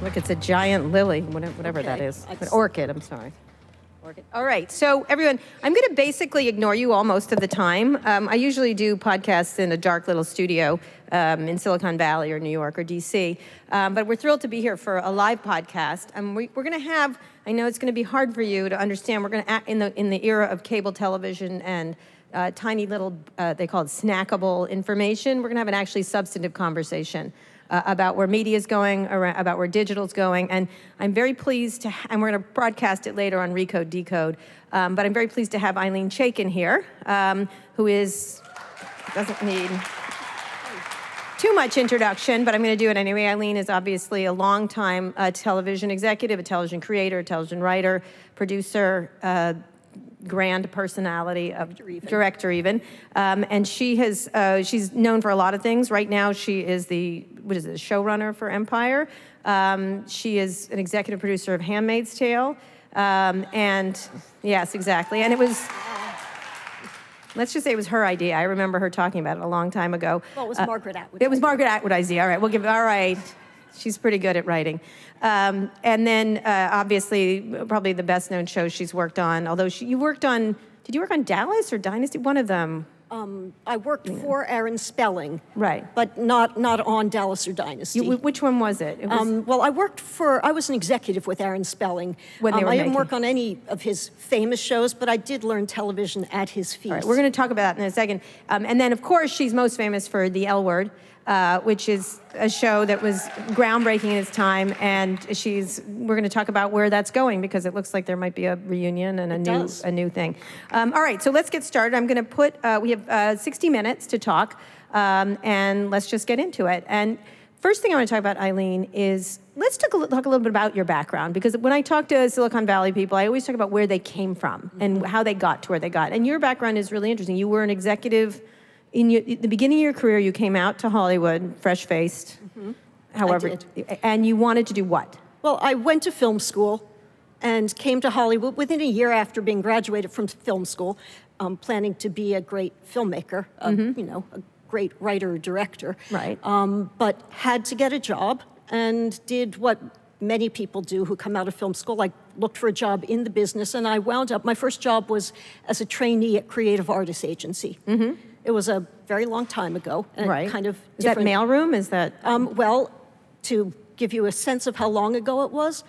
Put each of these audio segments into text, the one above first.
Look, it's a giant lily, whatever that is. Orchid, I'm sorry. Orchid. All right, so everyone, I'm going to basically ignore you all most of the time. I usually do podcasts in a dark little studio in Silicon Valley or New York or DC, but we're thrilled to be here for a live podcast. We're going to have, I know it's going to be hard for you to understand, we're going to, in the era of cable television and tiny little, they call it snackable information, we're going to have an actually substantive conversation about where media is going, about where digital is going, and I'm very pleased to, and we're going to broadcast it later on Recode Decode, but I'm very pleased to have Ilene Chaiken here, who doesn't need too much introduction, but I'm going to do it anyway. Ilene is obviously a long-time television executive, a television creator, a television writer, producer, grand personality, director even, and she's known for a lot of things. Right now, she is the showrunner for Empire. She is an executive producer of Handmaid's Tale, and yes, exactly. And it was, let's just say it was her idea. I remember her talking about it a long time ago. Well, it was Margaret Atwood's. It was Margaret Atwood's idea. All right, we'll give it. All right. She's pretty good at writing. And then, obviously, probably the best-known show she's worked on, although did you work on Dallas or Dynasty? One of them. I worked for Aaron Spelling. Right. But not on Dallas or Dynasty. Which one was it? Well, I was an executive with Aaron Spelling. When they were I didn't work on any of his famous shows, but I did learn television at his feet. All right, we're going to talk about that in a second. And then, of course, she's most famous for The L Word, which is a show that was groundbreaking in its time, and we're going to talk about where that's going because it looks like there might be a reunion and a new thing. All right, so let's get started. I'm going to we have 60 minutes to talk, and let's just get into it. And first thing I want to talk about, Ilene, is let's talk a little bit about your background, because when I talk to Silicon Valley people, I always talk about where they came from and how they got to where they got. And your background is really interesting. You were an executive. In the beginning of your career, you came out to Hollywood, fresh-faced, however. I did. And you wanted to do what? Well, I went to film school and came to Hollywood within a year after being graduated from film school, planning to be a great filmmaker, a great writer-director. Right. But had to get a job and did what many people do who come out of film school. I looked for a job in the business, and I wound up, my first job was as a trainee at Creative Artists Agency. It was a very long time ago. And right. Kind of is that mailroom? Is that? Well, to give you a sense of how long ago it was,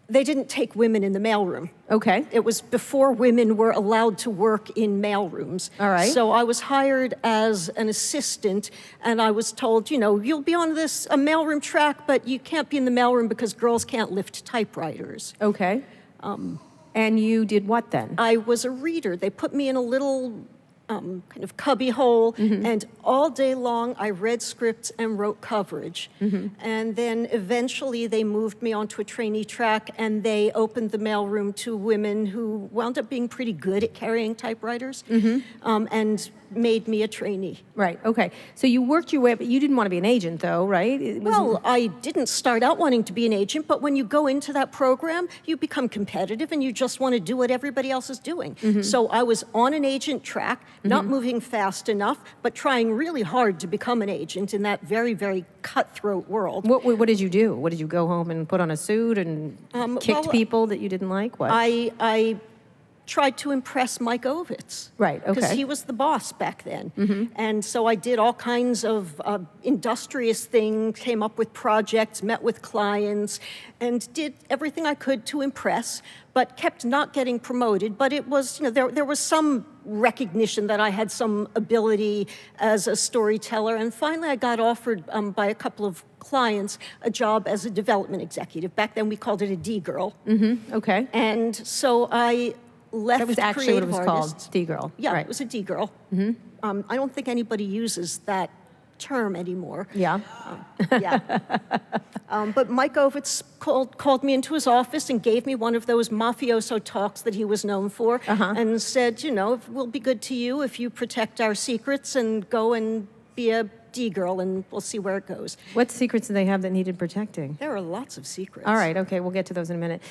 they didn't take women in the mailroom. Okay. It was before women were allowed to work in mailrooms. All right. So I was hired as an assistant, and I was told, you'll be on a mailroom track, but you can't be in the mailroom because girls can't lift typewriters. Okay. And you did what then? I was a reader. They put me in a little kind of cubby hole, and all day long I read scripts and wrote coverage. And then eventually they moved me onto a trainee track, and they opened the mailroom to women who wound up being pretty good at carrying typewriters, and made me a trainee. Right, okay. So you worked your way up, but you didn't want to be an agent though, right? Well, I didn't start out wanting to be an agent, but when you go into that program, you become competitive and you just want to do what everybody else is doing. So I was on an agent track, not moving fast enough, but trying really hard to become an agent in that very, very cutthroat world. What did you do? What did you go home and put on a suit and kicked people that you didn't like? What? I tried to impress Mike Ovitz. Right, okay. Because he was the boss back then. And so I did all kinds of industrious things, came up with projects, met with clients, and did everything I could to impress, but kept not getting promoted. But it was, there was some recognition that I had some ability as a storyteller. And finally I got offered by a couple of clients a job as a development executive. Back then we called it a D-girl. Okay. And so I left. That was actually what it was called, D-girl. Yeah, right. It was a D-girl. I don't think anybody uses that term anymore. Yeah. But Mike Ovitz called me into his office and gave me one of those mafioso talks that he was known for, and said, it will be good to you if you protect our secrets and go and be a D-girl, and we'll see where it goes. What secrets do they have that needed protecting? There are lots of secrets. All right, okay, we'll get to those in a minute.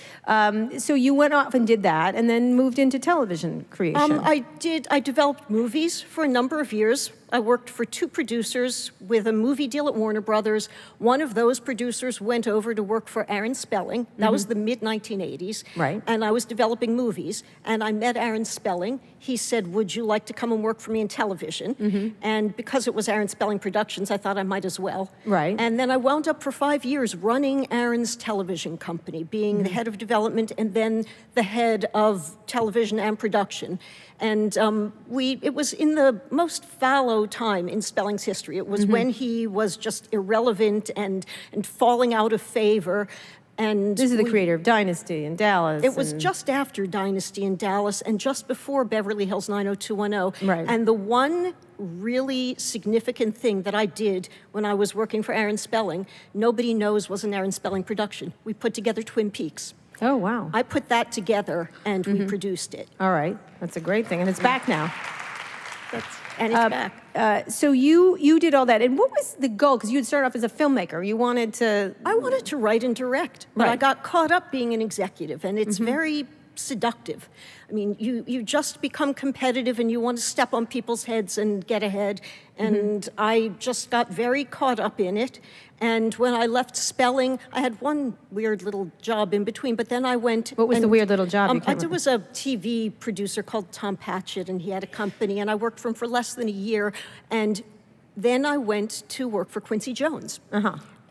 So you went off and did that, and then moved into television creation. I developed movies for a number of years. I worked for 2 producers with a movie deal at Warner Brothers. One of those producers went over to work for Aaron Spelling. That was the mid-1980s. Right. And I was developing movies, and I met Aaron Spelling. He said, would you like to come and work for me in television? And because it was Aaron Spelling Productions, I thought I might as well. Right. And then I wound up for 5 years running Aaron's television company, being the head of development and then the head of television and production. And it was in the most fallow time in Spelling's history. It was when he was just irrelevant and falling out of favor. And This is the creator of Dynasty and Dallas. it was just after Dynasty and Dallas and just before Beverly Hills 90210. Right. And the one really significant thing that I did when I was working for Aaron Spelling, nobody knows was an Aaron Spelling production. We put together Twin Peaks. Oh, wow. I put that together and we produced it. All right, that's a great thing, and it's back now. And it's back. So you did all that, and what was the goal? Because you had started off as a filmmaker. You wanted to... I wanted to write and direct, but I Right. got caught up being an executive, and it's very seductive. I mean, you just become competitive and you want to step on people's heads and get ahead. And I just got very caught up in it. And when I left Spelling, I had one weird little job in between, but then I went... What was the weird little job? You can't There was a TV producer called Tom Patchett, and he had a company, and I worked for him for less than a year. And then I went to work for Quincy Jones.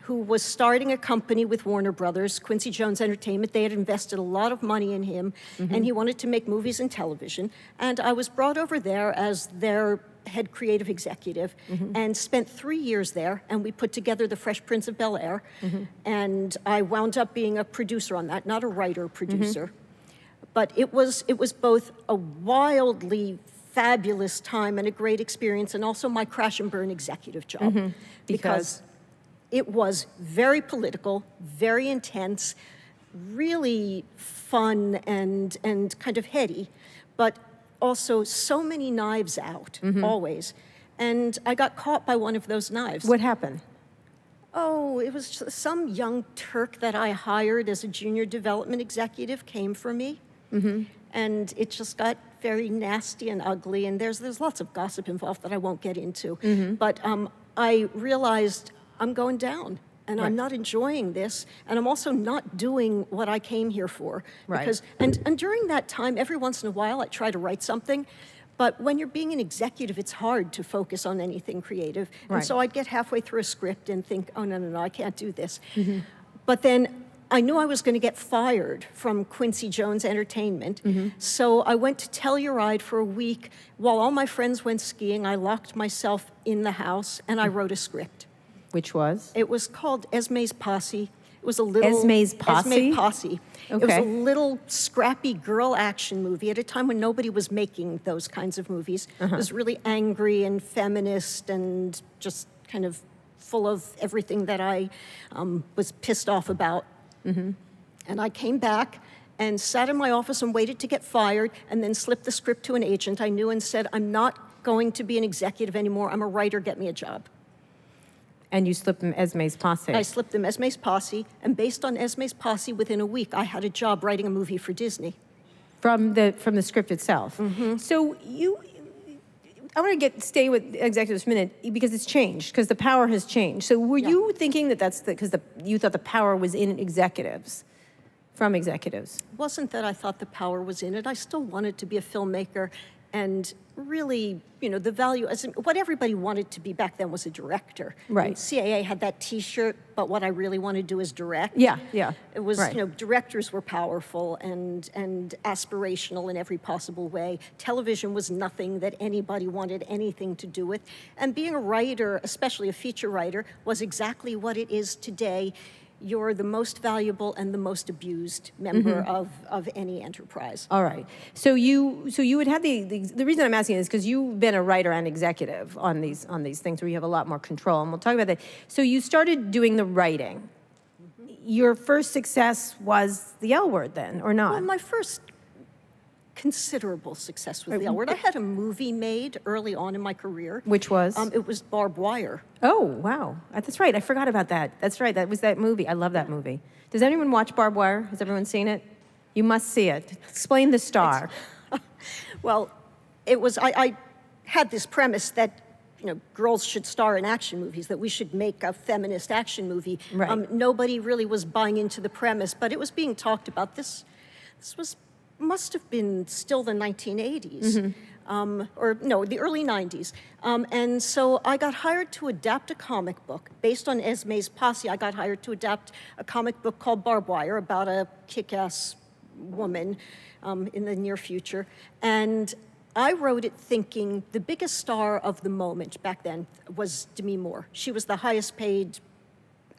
Who was starting a company with Warner Brothers, Quincy Jones Entertainment. They had invested a lot of money in him, and he wanted to make movies and television. And I was brought over there as their head creative executive and spent 3 years there, and we put together The Fresh Prince of Bel-Air. And I wound up being a producer on that, not a writer-producer. But it was both a wildly fabulous time and a great experience, and also my crash and burn executive job. Because it was very political, very intense, really fun and kind of heady, but also so many knives out, always. And I got caught by one of those knives. What happened? Oh, it was some young Turk that I hired as a junior development executive came for me. And it just got very nasty and ugly, and there's lots of gossip involved that I won't get into. But I realized I'm going down, and I'm not enjoying this, and I'm also not doing what I came here for. Right. Because, and during that time, every once in a while, I try to write something, but when you're being an executive, it's hard to focus on anything creative. Right. And so I'd get halfway through a script and think, oh, no, I can't do this. But then I knew I was going to get fired from Quincy Jones Entertainment, so I went to Telluride for a week. While all my friends went skiing, I locked myself in the house, and I wrote a script. Which was? It was called Esme's Posse. It was a little... Esme's Posse? Esme Posse. It was a little scrappy girl action movie at a time when nobody was making those kinds of movies. It was really angry and feminist and just kind of full of everything that I was pissed off about. And I came back and sat in my office and waited to get fired, and then slipped the script to an agent I knew and said, I'm not going to be an executive anymore. I'm a writer. Get me a job. And you slipped them Esme's Posse. I slipped them Esme's Posse, and based on Esme's Posse, within a week, I had a job writing a movie for Disney. From the script itself. So I want to stay with executives for a minute because it's changed, because the power has changed. So were you thinking that that's because you thought the power was in executives, from executives? It wasn't that I thought the power was in it. I still wanted to be a filmmaker, and really, the value, what everybody wanted to be back then was a director. Right. And CAA had that T-shirt, but what I really wanted to do is direct. Yeah. It was, Right. directors were powerful and aspirational in every possible way. Television was nothing that anybody wanted anything to do with. And being a writer, especially a feature writer, was exactly what it is today. You're the most valuable and the most abused member of any enterprise. All right. So you had the reason I'm asking is because you've been a writer and executive on these things where you have a lot more control, and we'll talk about that. So you started doing the writing. Your first success was The L Word then, or not? Well, my first considerable success with the L Word. I had a movie made early on in my career. Which was? It was Barbed Wire. Oh, wow. That's right. I forgot about that. That's right. That was that movie. I love that movie. Does anyone watch Barbed Wire? Has everyone seen it? You must see it. Explain the star. Well, it was, I had this premise that, you know, girls should star in action movies, that we should make a feminist action movie. Right. Nobody really was buying into the premise, but it was being talked about. This must have been still the 1980s, or no, the early 90s. And so I got hired to adapt a comic book. Based on Esme's Posse, I got hired to adapt a comic book called Barbed Wire about a kick-ass woman in the near future. And I wrote it thinking the biggest star of the moment back then was Demi Moore. She was the highest paid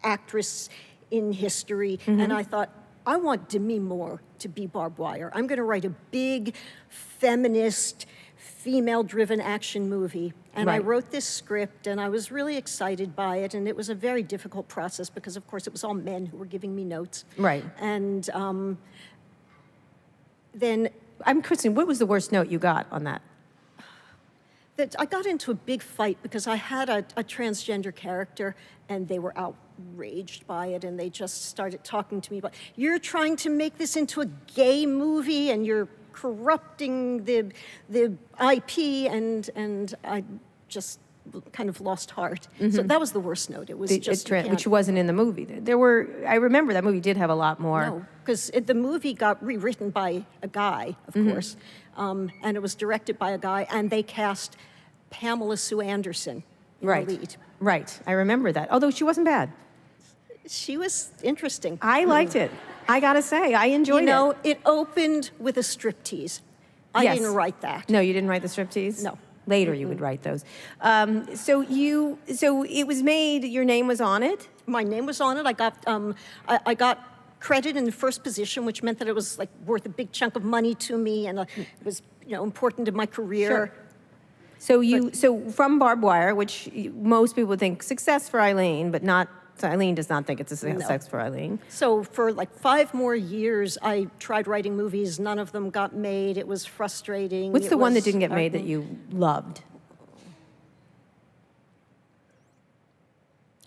actress in history. And I thought, I want Demi Moore to be Barbed Wire. I'm going to write a big, feminist, female-driven action movie. And I wrote this script, and I was really excited by it, and it was a very difficult process because, of course, it was all men who were giving me notes. Right. And then... I'm Kristen, what was the worst note you got on that? That I got into a big fight because I had a transgender character, and they were outraged by it, and they just started talking to me about, you're trying to make this into a gay movie, and you're corrupting the IP, and I just kind of lost heart. So that was the worst note. It was which wasn't in the movie. I remember that movie did have a lot more. No, because the movie got rewritten by a guy, of course, and it was directed by a guy, and they cast Pamela Sue Anderson in the lead. Right, I remember that. Although she wasn't bad. She was interesting. I liked it. I gotta say, I enjoyed it. You know, it opened with a striptease. I didn't write that. No, you didn't write the striptease? No. Later you would write those. So it was made, your name was on it? My name was on it. I got credit in the first position, which meant that it was like worth a big chunk of money to me, and it was, you know, important in my career. Sure. So from Barbed Wire, which most people think success for Ilene, but not, so Ilene does not think it's a success for Ilene. So for like 5 more years, I tried writing movies. None of them got made. It was frustrating. What's the one that didn't get made that you loved?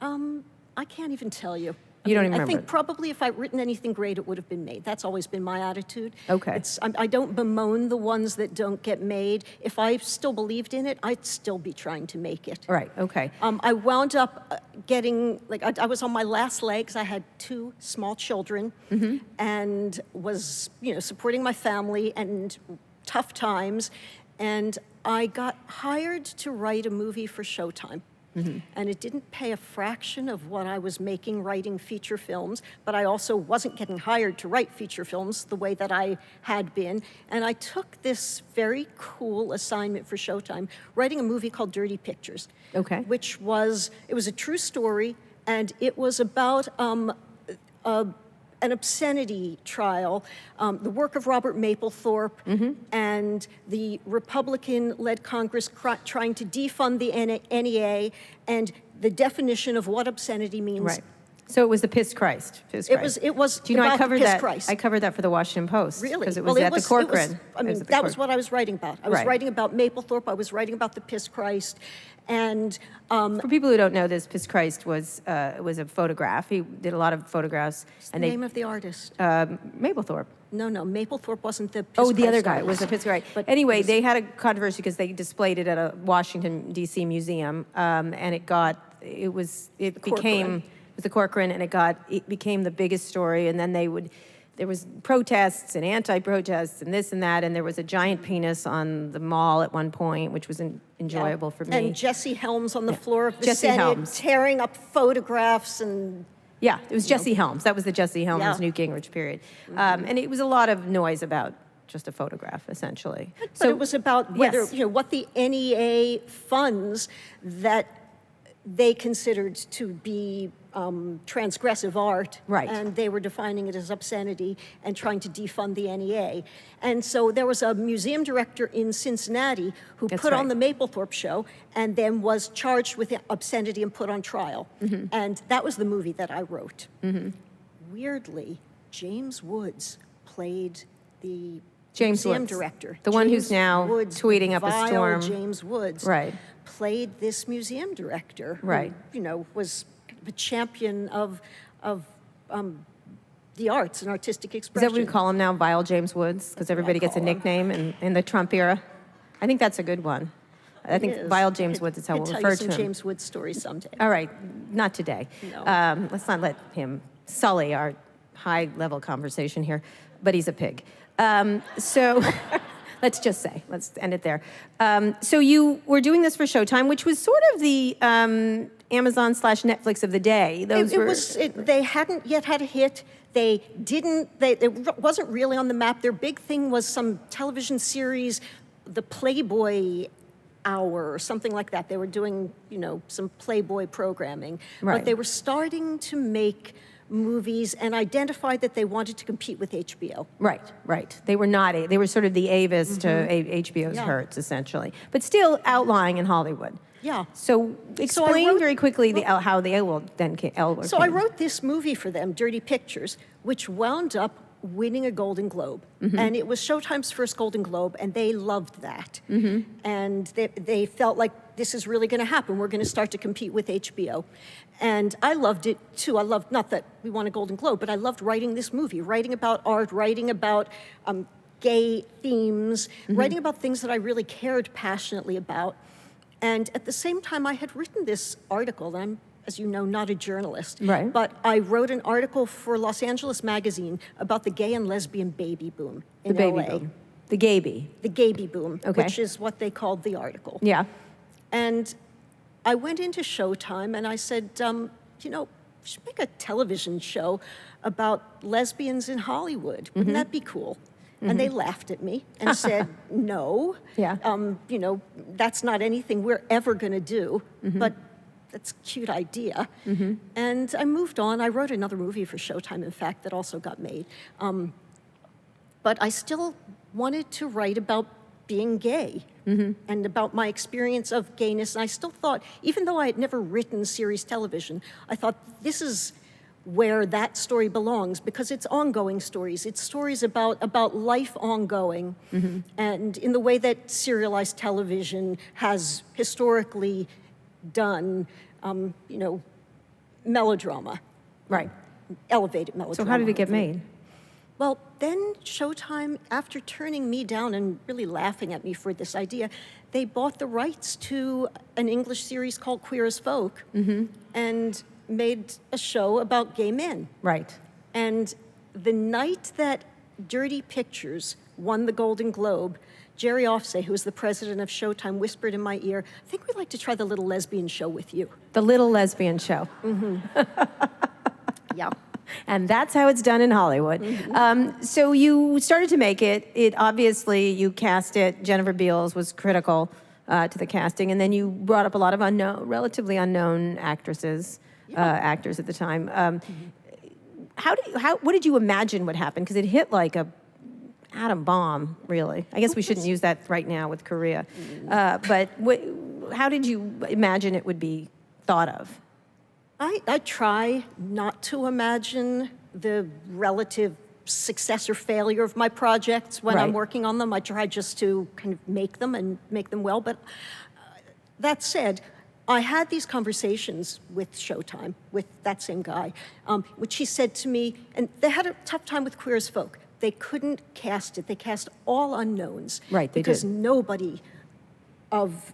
I can't even tell you. You don't even remember? I think probably if I'd written anything great, it would have been made. That's always been my attitude. Okay. I don't bemoan the ones that don't get made. If I still believed in it, I'd still be trying to make it. Right, okay. I wound up getting, like, I was on my last legs. I had 2 small children and was, you know, supporting my family and tough times. And I got hired to write a movie for Showtime. And it didn't pay a fraction of what I was making writing feature films, but I also wasn't getting hired to write feature films the way that I had been. And I took this very cool assignment for Showtime, writing a movie called Dirty Pictures. Okay. Which was, it was a true story, and it was about an obscenity trial, the work of Robert Mapplethorpe, and the Republican-led Congress trying to defund the NEA, and the definition of what obscenity means. Right. So it was the Piss Christ. It was. Do you know about I covered the Piss that? Christ. I covered that for the Washington Post. Really? Because it was at the Corcoran. That was what I was writing about. I was writing about Mapplethorpe. I was writing about the Piss Christ, and for people who don't know this, Piss Christ was a photograph. He did a lot of photographs. What's the name of the artist? Mapplethorpe. No, Mapplethorpe wasn't the Piss Christ. Oh, the other guy artist. was the Piss Christ. But anyway, they had a controversy because they displayed it at a Washington D.C. museum, and it became the Corcoran, and it became the biggest story. And then there was protests and anti-protests and this and that, and there was a giant penis on the mall at one point, which was enjoyable for me. And Jesse Helms on the floor of the Senate, tearing up photographs and... Yeah, it was Jesse Helms. That was the Jesse Helms Newt Gingrich period. And it was a lot of noise about just a photograph, essentially. But it was about whether, what the NEA funds that they considered to be transgressive art, right? And they were defining it as obscenity and trying to defund the NEA. And so there was a museum director in Cincinnati who put on the Mapplethorpe show and then was charged with obscenity and put on trial. And that was the movie that I wrote. Weirdly, James Woods played the James museum Woods. director. The one who's James now Woods, tweeting up a vile storm. James Woods Right. played this museum director Right. who, was a champion of the arts and artistic Is expression. that what we call him now, Vile James Woods? Because everybody gets a call him. nickname in the Trump era. I think that's a good one. I think Is. Vile James Woods is how I'll we'll tell refer you to some him. James Woods stories someday. All right, not today. No. Let's not let him sully our high-level conversation here, but he's a pig. So let's just say, let's end it there. So you were doing this for Showtime, which was sort of the Amazon/Netflix of the day. They hadn't yet had a hit. It wasn't really on the map. Their big thing was some television series, the Playboy Hour or something like that. They were doing, some Playboy programming. Right. But they were starting to make movies and identified that they wanted to compete with HBO. Right. They were not, they were sort of the Avis to HBO's Yeah. Hertz, essentially. But still outlying in Hollywood. Yeah. So explain wrote- very quickly how the L word then came. So I wrote this movie for them, Dirty Pictures, which wound up winning a Golden Globe. And it was Showtime's first Golden Globe, and they loved that. And they felt like this is really going to happen. We're going to start to compete with HBO. And I loved it, too. I loved, not that we won a Golden Globe, but I loved writing this movie, writing about art, writing about gay themes, writing about things that I really cared passionately about. And at the same time, I had written this article. I'm, as you know, not a journalist. Right. But I wrote an article for Los Angeles Magazine about the gay and lesbian baby boom in The baby LA. boom. The gayby. The gayby boom, Okay. which is what they called the article. Yeah. And I went into Showtime and I said, we should make a television show about lesbians in Hollywood. Wouldn't that be cool? And they laughed at me and said, no, Yeah. That's not anything we're ever going to do, but that's a cute idea. And I moved on. I wrote another movie for Showtime, in fact, that also got made. But I still wanted to write about being gay and about my experience of gayness. And I still thought, even though I had never written series television, I thought this is where that story belongs, because it's ongoing stories. It's stories about life ongoing, and in the way that serialized television has historically done, melodrama. Right. Elevated melodrama. So how did it get made? Well, then Showtime, after turning me down and really laughing at me for this idea, they bought the rights to an English series called Queer as Folk and made a show about gay men. Right. And the night that Dirty Pictures won the Golden Globe, Jerry Offsay, who was the president of Showtime, whispered in my ear, I think we'd like to try the Little Lesbian Show with you. The Little Lesbian Show. Yeah. And that's how it's done in Hollywood. So you started to make it. It obviously, you cast it. Jennifer Beals was critical to the casting. And then you brought up a lot of relatively unknown actors at the time. What did you imagine would happen? Because it hit like a atom bomb, really. I guess we shouldn't use that right now with Korea. But how did you imagine it would be thought of? I try not to imagine the relative success or failure of my projects when I'm working on them. I try just to kind of make them and make them well. But that said, I had these conversations with Showtime, with that same guy, which he said to me, and they had a tough time with Queer as Folk. They couldn't cast it. They cast all unknowns. Right, they because did. nobody of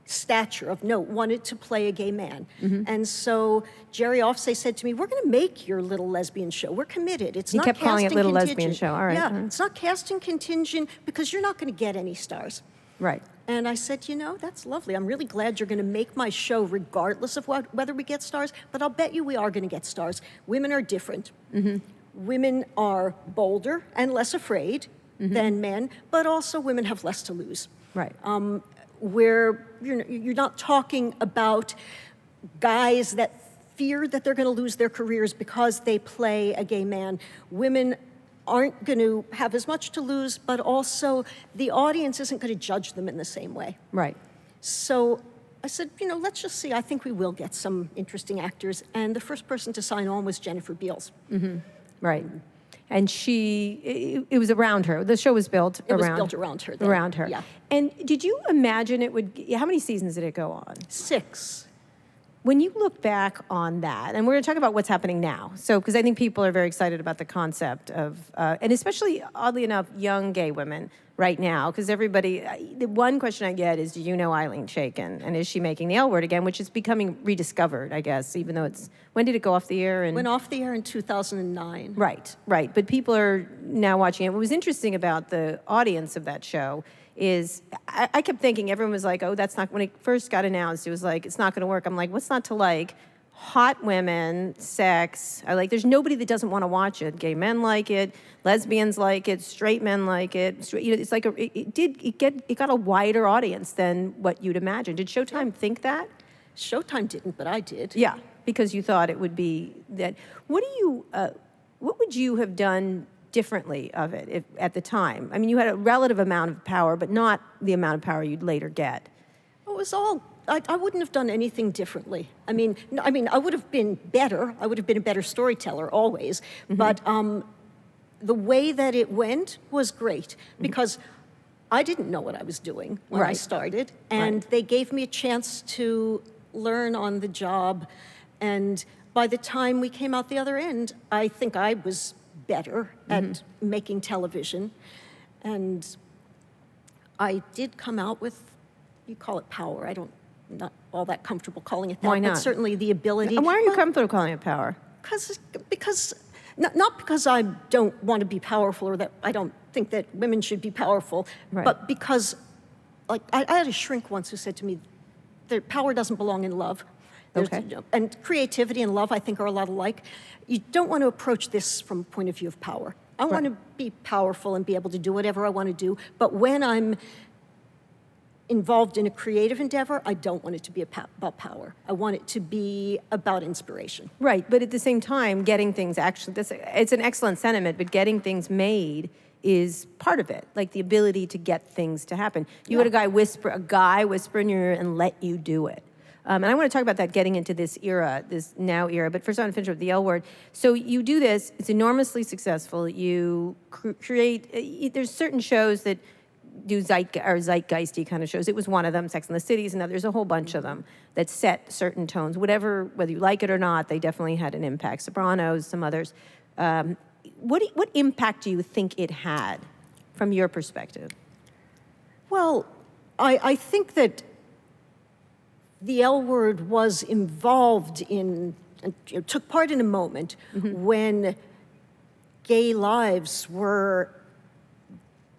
stature, of note, wanted to play a gay man. And so Jerry Offsay said to me, we're going to make your Little Lesbian Show. We're committed. It's He not kept calling it casting Little contingent. Lesbian Show. All right. Yeah, it's not casting contingent because you're not going to get any stars. Right. And I said, that's lovely. I'm really glad you're going to make my show regardless of whether we get stars, but I'll bet you we are going to get stars. Women are different. Women are bolder and less afraid than men, but also women have less to lose. Right. Where you're not talking about guys that fear that they're going to lose their careers because they play a gay man. Women aren't going to have as much to lose, but also the audience isn't going to judge them in the same way. Right. So I said, let's just see. I think we will get some interesting actors. And the first person to sign on was Jennifer Beals. Right. And it was around her. The show was built around. It was built around her. Then. Around her. Yeah. And did you imagine it would? How many seasons did it go on? 6. When you look back on that, and we're going to talk about what's happening now, so because I think people are very excited about the concept of, and especially oddly enough, young gay women right now, because everybody, the one question I get is, do you know Ilene Chaiken, and is she making the L word again, which is becoming rediscovered, I guess, even though when did it go off the air? Went off the air in 2009. Right, but people are now watching it. What was interesting about the audience of that show is I kept thinking, everyone was like, oh, that's not, when it first got announced, it was like, it's not going to work. I'm like, what's not to like? Hot women, sex. There's nobody that doesn't want to watch it. Gay men like it, lesbians like it, straight men like it. It's like it got a wider audience than what you'd imagine. Did Showtime think that? Showtime didn't, but I did. Yeah, because you thought it would be that. What would you have done differently of it at the time? I mean, you had a relative amount of power, but not the amount of power you'd later get. It was all, I wouldn't have done anything differently. I mean, I would have been better. I would have been a better storyteller always. Mm-hmm. But the way that it went was great because I didn't know what I was doing when I started. And they gave me a chance to learn on the job. And by the time we came out the other end, I think I was better at making television. And I did come out with, you call it power. Not all that comfortable calling it that. Why not? But certainly the ability. And why are you comfortable calling it power? Because not because I don't want to be powerful or that I don't think that women should be powerful, but because I had a shrink once who said to me, power doesn't belong in love. And creativity and love, I think, are a lot alike. You don't want to approach this from a point of view of power. I want to be powerful and be able to do whatever I want to do. But when I'm involved in a creative endeavor, I don't want it to be about power. I want it to be about inspiration. Right, but at the same time, getting things it's an excellent sentiment, but getting things made is part of it, like the ability to get things to happen. You had a guy whisper in your ear and let you do it. And I want to talk about that getting into this era, this now era, but first I want to finish with the L word. So you do this, it's enormously successful. You create, there's certain shows that do zeitgeisty kind of shows. It was one of them, Sex and the Cities, and there's a whole bunch of them that set certain tones. Whether you like it or not, they definitely had an impact. Sopranos, some others. What impact do you think it had from your perspective? Well, I think that the L word was involved in, took part in a moment when gay lives were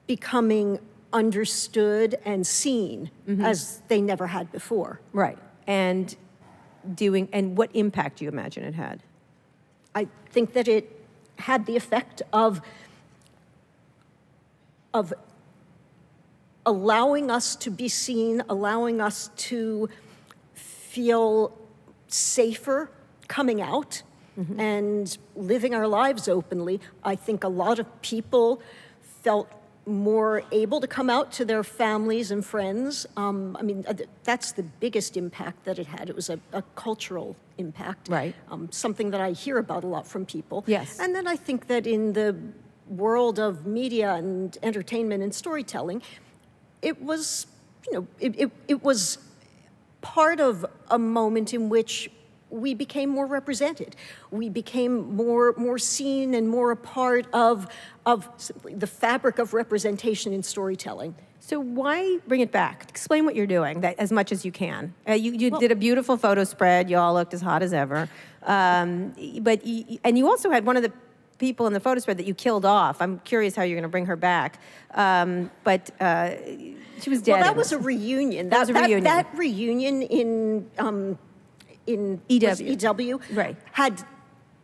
becoming understood and seen as they never had before. Right. And what impact do you imagine it had? I think that it had the effect of allowing us to be seen, allowing us to feel safer coming out and living our lives openly. I think a lot of people felt more able to come out to their families and friends. That's the biggest impact that it had. It was a cultural impact. Right. Something that I hear about a lot from people. Yes. And then I think that in the world of media and entertainment and storytelling, it was, it was part of a moment in which we became more represented. We became more seen and more a part of the fabric of representation in storytelling. So why bring it back? Explain what you're doing as much as you can. You did a beautiful photo spread. You all looked as hot as ever. And you also had one of the people in the photo spread that you killed off. I'm curious how you're going to bring her back. But she was dead. Well, that was a reunion. That was a reunion. That reunion in EW had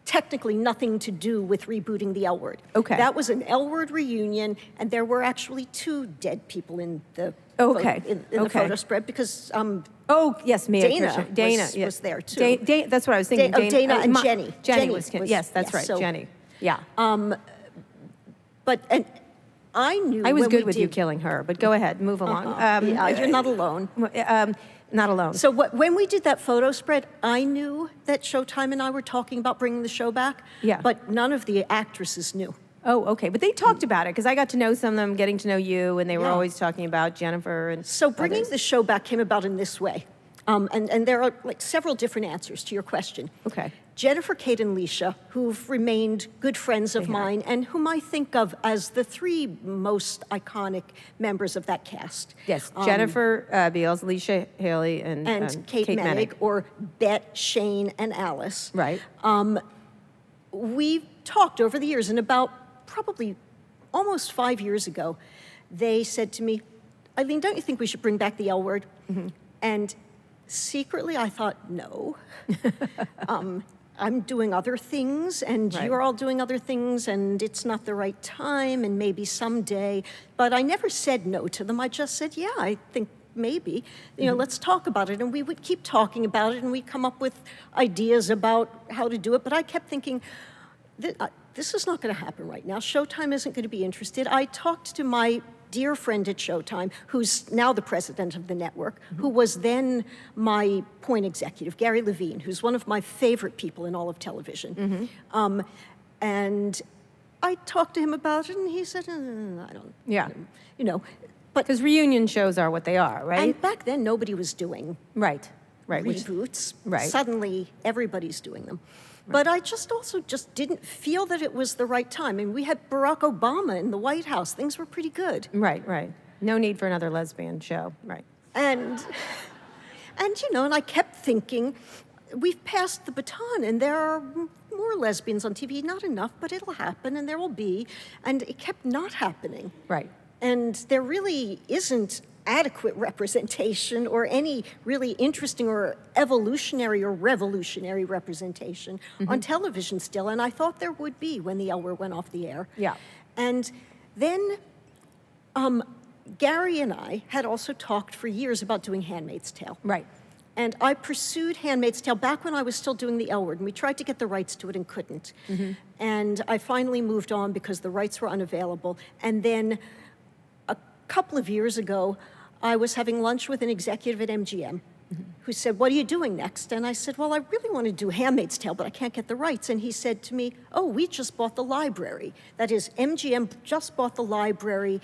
technically nothing to do with rebooting the L word. Okay. That was an L word reunion, and there were actually 2 dead people in the the photo spread because yes, Dana was there too. That's what I was thinking. Dana and Jenny. Jenny was yes, that's right. So, Jenny. Yeah. But I knew I was good with you killing her, but go ahead, move along. You're not alone. Not alone. So when we did that photo spread, I knew that Showtime and I were talking about bringing the show back. Yeah. But none of the actresses knew. Oh, okay. But they talked about it because I got to know some of them, getting to know you, and they were Yeah. always talking about Jennifer and So bringing others. the show back came about in this way. And there are like several different answers to your question. Okay. Jennifer, Kate, and Leisha, who've remained good friends of mine and whom I think of as the three most iconic members of that cast. Yes, Jennifer Beals, Alicia Haley, and Kate Menig, or Bet, Shane, and Alice. Right. We've talked over the years, and about probably almost 5 years ago, they said to me, Ilene, don't you think we should bring back the L word? And secretly I thought, no. I'm doing other things, and Right. you're all doing other things, and it's not the right time, and maybe someday. But I never said no to them. I just said, yeah, I think maybe. You know, let's talk about it. And we would keep talking about it, and we'd come up with ideas about how to do it. But I kept thinking, this is not going to happen right now. Showtime isn't going to be interested. I talked to my dear friend at Showtime, who's now the president of the network, who was then my point executive, Gary Levine, who's one of my favorite people in all of television. And I talked to him about it, and he said, I don't, Yeah. you know. But Because reunion shows are what they are, right? and back then, nobody was doing Right. Which, reboots. right. Suddenly, everybody's doing them. But I just didn't feel that it was the right time. And we had Barack Obama in the White House. Things were pretty good. right. No need for another lesbian show. Right. And you know, and I kept thinking, we've passed the baton, and there are more lesbians on TV. Not enough, but it'll happen, and there will be. And it kept not happening. Right. And there really isn't adequate representation or any really interesting or evolutionary or revolutionary representation on television still. And I thought there would be when the L Word went off the air. Yeah. And then Gary and I had also talked for years about doing Handmaid's Tale. Right. And I pursued Handmaid's Tale back when I was still doing the L Word, and we tried to get the rights to it and couldn't. And I finally moved on because the rights were unavailable. And then a couple of years ago, I was having lunch with an executive at MGM who said, what are you doing next? And I said, well, I really want to do Handmaid's Tale, but I can't get the rights. And he said to me, oh, we just bought the library. That is, MGM just bought the library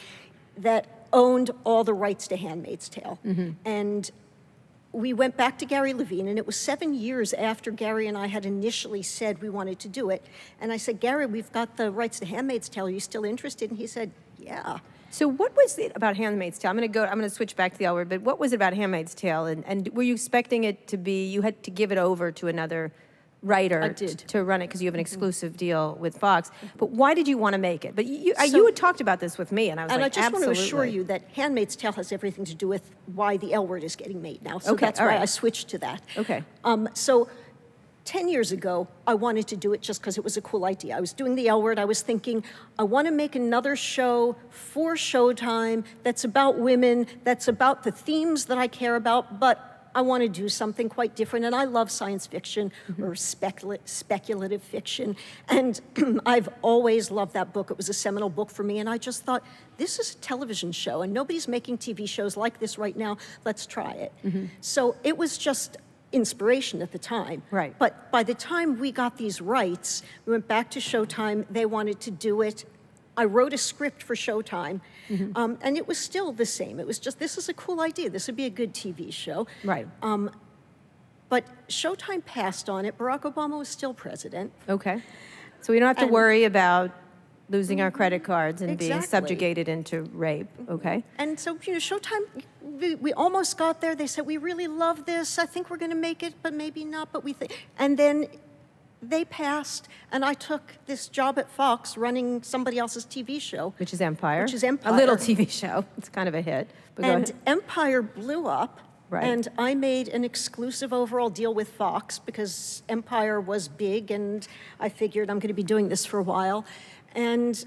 that owned all the rights to Handmaid's Tale. And we went back to Gary Levine, and it was 7 years after Gary and I had initially said we wanted to do it. And I said, Gary, we've got the rights to Handmaid's Tale. Are you still interested? And he said, yeah. So what was it about Handmaid's Tale? I'm going to switch back to the L Word, but what was it about Handmaid's Tale? And were you expecting it to be, you had to give it over to another writer I did. to run it because you have an exclusive deal with Fox. But why did you want to make it? But you had talked about this with me, and I was And like, I just absolutely. want to assure you that Handmaid's Tale has everything to do with why the L Word is getting made now. So Okay, that's all why right. I switched to that. Okay. So 10 years ago, I wanted to do it just because it was a cool idea. I was doing the L Word. I was thinking, I want to make another show for Showtime that's about women, that's about the themes that I care about, but I want to do something quite different. And I love science fiction or speculative fiction. And I've always loved that book. It was a seminal book for me. And I just thought, this is a television show, and nobody's making TV shows like this right now. Let's try it. So it was just inspiration at the time. Right. But by the time we got these rights, we went back to Showtime. They wanted to do it. I wrote a script for Showtime, and it was still the same. It was just, this is a cool idea. This would be a good TV show. Right. But Showtime passed on it. Barack Obama was still president. Okay. So we don't have to And- worry about losing our credit cards and being Exactly. subjugated into rape. Okay. And so, you know, Showtime, we almost got there. They said, we really love this. I think we're going to make it, but maybe not. But we think. And then they passed, and I took this job at Fox running somebody else's TV show. Which is Empire. Which is Empire. A little TV show. It's kind of a hit. But go And ahead. Empire blew up. Right. And I made an exclusive overall deal with Fox because Empire was big, and I figured I'm going to be doing this for a while. And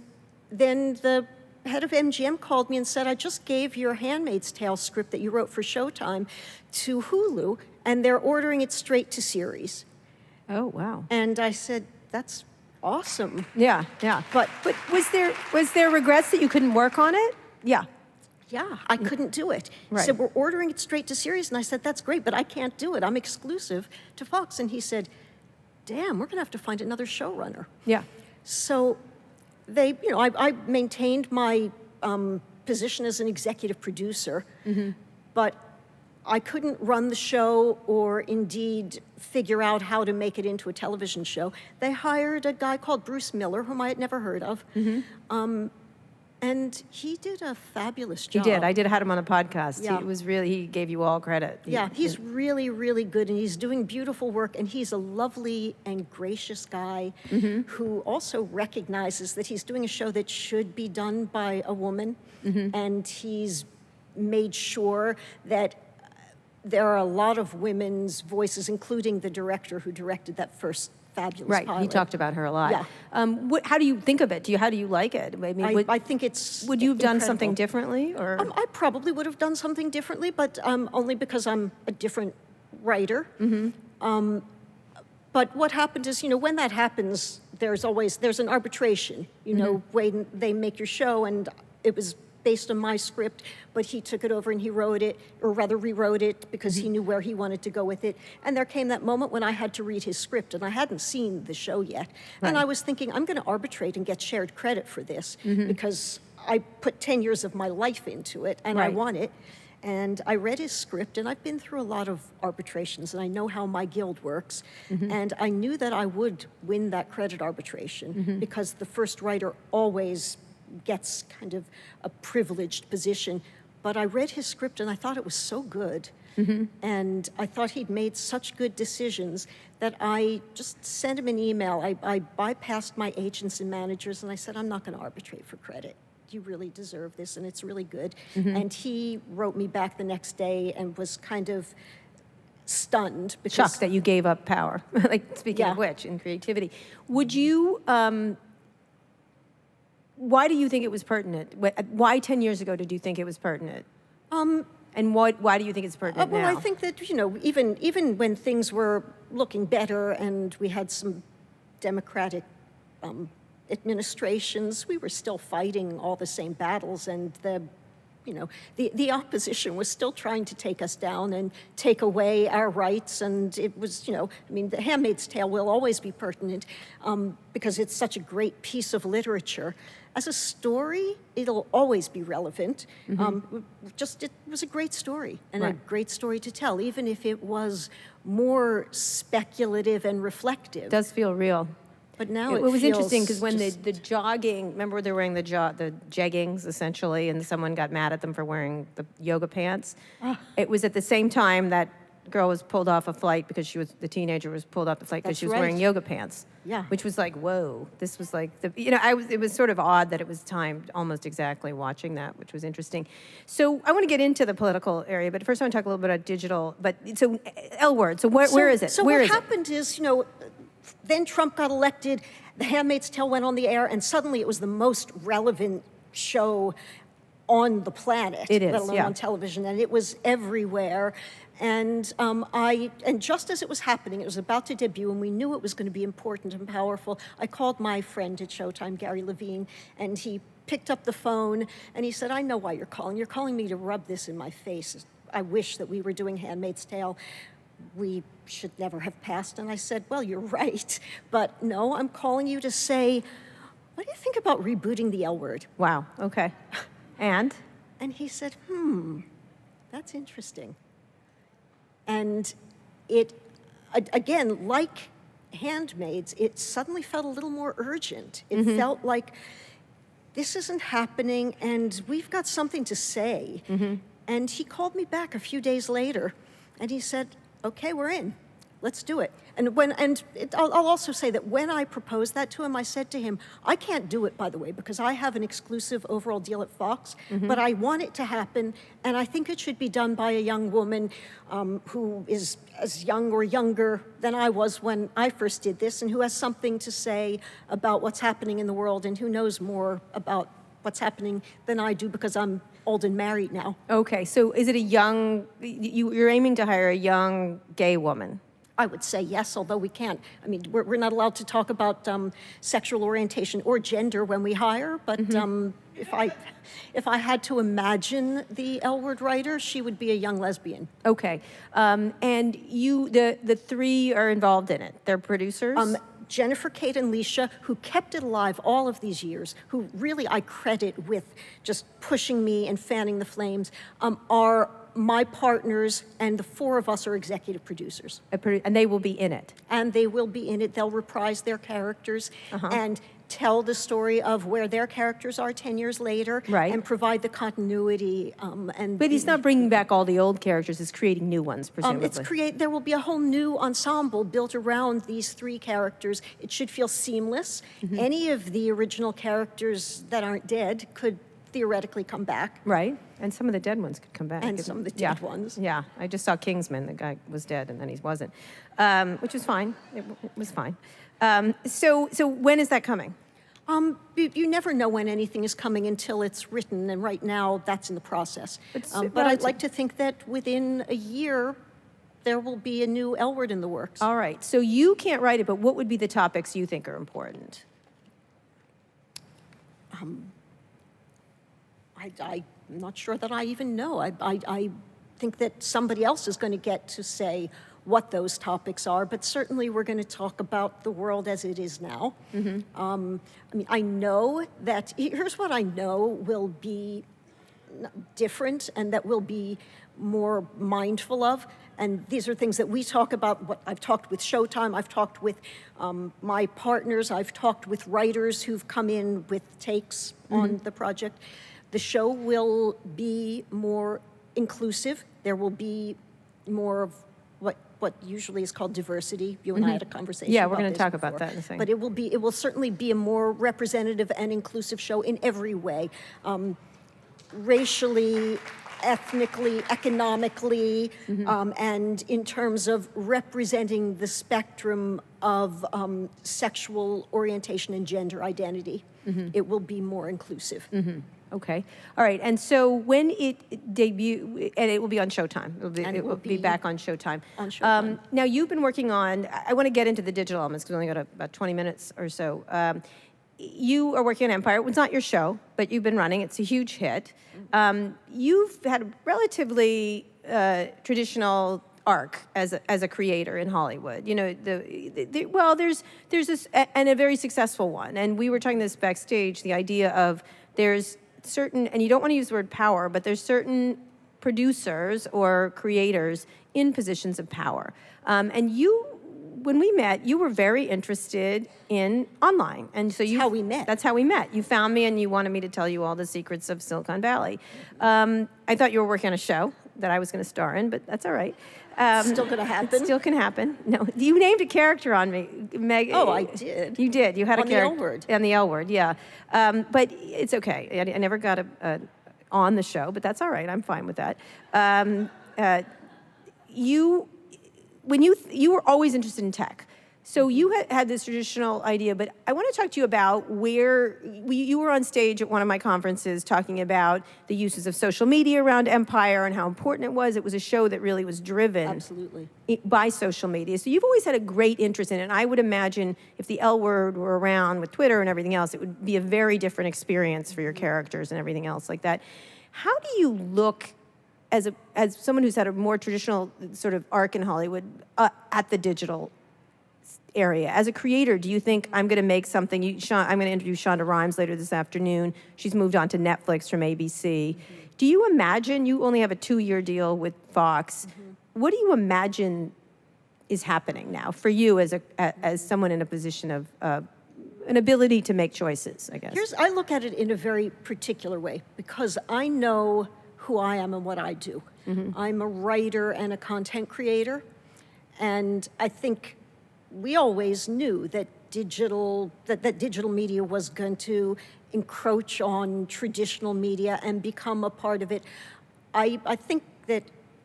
then the head of MGM called me and said, I just gave your Handmaid's Tale script that you wrote for Showtime to Hulu, and they're ordering it straight to series. Oh, wow. And I said, that's awesome. Yeah. But was there regrets that you couldn't work on it? Yeah. Yeah, I couldn't do it. He Right. said, we're ordering it straight to series. And I said, that's great, but I can't do it. I'm exclusive to Fox. And he said, damn, we're going to have to find another showrunner. Yeah. So I maintained my position as an executive producer, but I couldn't run the show or indeed figure out how to make it into a television show. They hired a guy called Bruce Miller, whom I had never heard of. And he did a fabulous job. He did. I had him on a podcast. Yeah. He gave you all credit. He's really, really good, and he's doing beautiful work, and he's a lovely and gracious guy who also recognizes that he's doing a show that should be done by a woman, and he's made sure that there are a lot of women's voices, including the director who directed that first fabulous pilot. He talked about her a lot. Yeah. How do you think of it? How do you like it? I mean, I think it's Would you have done incredible. something differently? Or I probably would have done something differently, but only because I'm a different writer. But what happened is, when that happens, there's an arbitration, when they make your show, and it was based on my script, but he took it over and he wrote it, or rather rewrote it, because he knew where he wanted to go with it. And there came that moment when I had to read his script, and I hadn't seen the show yet. And I was thinking, I'm going to arbitrate and get shared credit for this, because I put 10 years of my life into it, and I want it. And I read his script, and I've been through a lot of arbitrations, and I know how my guild works. And I knew that I would win that credit arbitration, because the first writer always gets kind of a privileged position. But I read his script and I thought it was so good. And I thought he'd made such good decisions that I just sent him an email. I bypassed my agents and managers and I said, I'm not going to arbitrate for credit. You really deserve this and it's really good. And he wrote me back the next day and was kind of stunned. Because, shocked that you gave up power. Speaking of which, in creativity. Would you... why do you think it was pertinent? Why 10 years ago did you think it was pertinent? And why do you think it's pertinent now? Well, I think that, even when things were looking better and we had some democratic administrations, we were still fighting all the same battles, and the opposition was still trying to take us down and take away our rights. And it was, The Handmaid's Tale will always be pertinent because it's such a great piece of literature. As a story, it'll always be relevant. It was a great story and a great story to tell, even if it was more speculative and reflective. It does feel real. But now it was interesting because when just... the jogging, remember they're wearing the jeggings essentially, and someone got mad at them for wearing the yoga pants. It was at the same time that girl was pulled off a flight because the teenager was pulled off the flight because she was wearing yoga pants. Yeah. Which was like, whoa, this was like, it was sort of odd that it was timed almost exactly watching that, which was interesting. So I want to get into the political area, but first I want to talk a little bit about digital, so L Word, so where is it? So what happened is, then Trump got elected, The Handmaid's Tale went on the air, and suddenly it was the most relevant show on the planet, let alone on television, and it was everywhere. And and just as it was happening, it was about to debut, and we knew it was going to be important and powerful. I called my friend at Showtime, Gary Levine, and he picked up the phone, and he said, I know why you're calling. You're calling me to rub this in my face. I wish that we were doing Handmaid's Tale. We should never have passed. And I said, well, you're right. But no, I'm calling you to say, what do you think about rebooting the L Word? Wow, okay. And he said, that's interesting. And it, again, like Handmaids, it suddenly felt a little more urgent. It felt like this isn't happening and we've got something to say. And he called me back a few days later and he said, okay, we're in. Let's do it. I'll also say that when I proposed that to him, I said to him, I can't do it, by the way, because I have an exclusive overall deal at Fox, but I want it to happen, and I think it should be done by a young woman who is as young or younger than I was when I first did this, and who has something to say about what's happening in the world, and who knows more about what's happening than I do, because I'm old and married now. Okay, so is it you're aiming to hire a young gay woman? I would say yes, although we can't. I mean, we're not allowed to talk about sexual orientation or gender when we hire, but if I had to imagine the L Word writer, she would be a young lesbian. Okay, and the three are involved in it. They're producers? Jennifer, Kate, and Leisha, who kept it alive all of these years, who really I credit with just pushing me and fanning the flames, are my partners, and the four of us are executive producers. And they will be in it. And they will be in it. They'll reprise their characters and tell the story of where their characters are 10 years later, Right. and provide the continuity. But he's not bringing back all the old characters, he's creating new ones, presumably. There will be a whole new ensemble built around these three characters. It should feel seamless. Any of the original characters that aren't dead could theoretically come back. Right, and some of the dead ones could come back. And some of the dead ones. Yeah, I just saw Kingsman, the guy was dead and then he wasn't, which was fine, it was fine. So when is that coming? You never know when anything is coming until it's written, and right now that's in the process. But I'd like to think that within a year, there will be a new L Word in the works. All right, so you can't write it, but what would be the topics you think are important? I'm not sure that I even know. I think that somebody else is going to get to say what those topics are, but certainly we're going to talk about the world as it is now. I mean, I know that, here's what I know will be different and that we'll be more mindful of, and these are things that we talk about. What I've talked with Showtime, I've talked with my partners, I've talked with writers who've come in with takes on the project. The show will be more inclusive. There will be more of what usually is called diversity. You and I had a conversation. Yeah, we're going to talk about that in a second. But it will certainly be a more representative and inclusive show in every way, racially, ethnically, economically, and in terms of representing the spectrum of sexual orientation and gender identity. It will be more inclusive. Okay. All right. And so when it debut, and it will be on Showtime. It will be back on Showtime. On Showtime. Now, you've been working on, I want to get into the digital elements because we only got about 20 minutes or so. You are working on Empire. It's not your show, but you've been running. It's a huge hit. You've had a relatively traditional arc as a creator in Hollywood. You know, there's this, and a very successful one. And we were talking this backstage, the idea of there's certain, and you don't want to use the word power, but there's certain producers or creators in positions of power. And you, when we met, you were very interested in online. And so That's how we met. That's how we met. You found me and you wanted me to tell you all the secrets of Silicon Valley. I thought you were working on a show that I was going to star in, but that's all right. Still going to happen? Still can happen. No, you named a character on me, Meg. Oh, I did. You did. You had on a character. On the L Word. On the L Word, yeah. But it's okay. I never got on the show, but that's all right. I'm fine with that. You were always interested in tech. So you had this traditional idea, but I want to talk to you about where you were on stage at one of my conferences talking about the uses of social media around Empire and how important it was. It was a show that really was driven Absolutely. by social media. So you've always had a great interest in it. And I would imagine if the L Word were around with Twitter and everything else, it would be a very different experience for your characters and everything else like that. How do you look as someone who's had a more traditional sort of arc in Hollywood at the digital area? As a creator, do you think I'm going to make something? I'm going to interview Shonda Rhimes later this afternoon. She's moved on to Netflix from ABC. Do you imagine, you only have a 2-year deal with Fox, what do you imagine is happening now for you as someone in a position of an ability to make choices, I guess? I look at it in a very particular way because I know who I am and what I do. I'm a writer and a content creator, and I think we always knew that digital media was going to encroach on traditional media and become a part of it. I think that,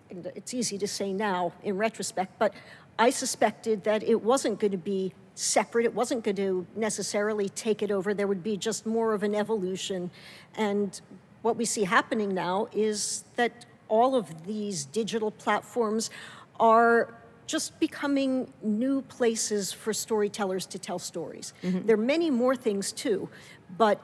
and it's easy to say now in retrospect, but I suspected that it wasn't going to be separate. It wasn't going to necessarily take it over. There would be just more of an evolution. And what we see happening now is that all of these digital platforms are just becoming new places for storytellers to tell stories. There are many more things too, but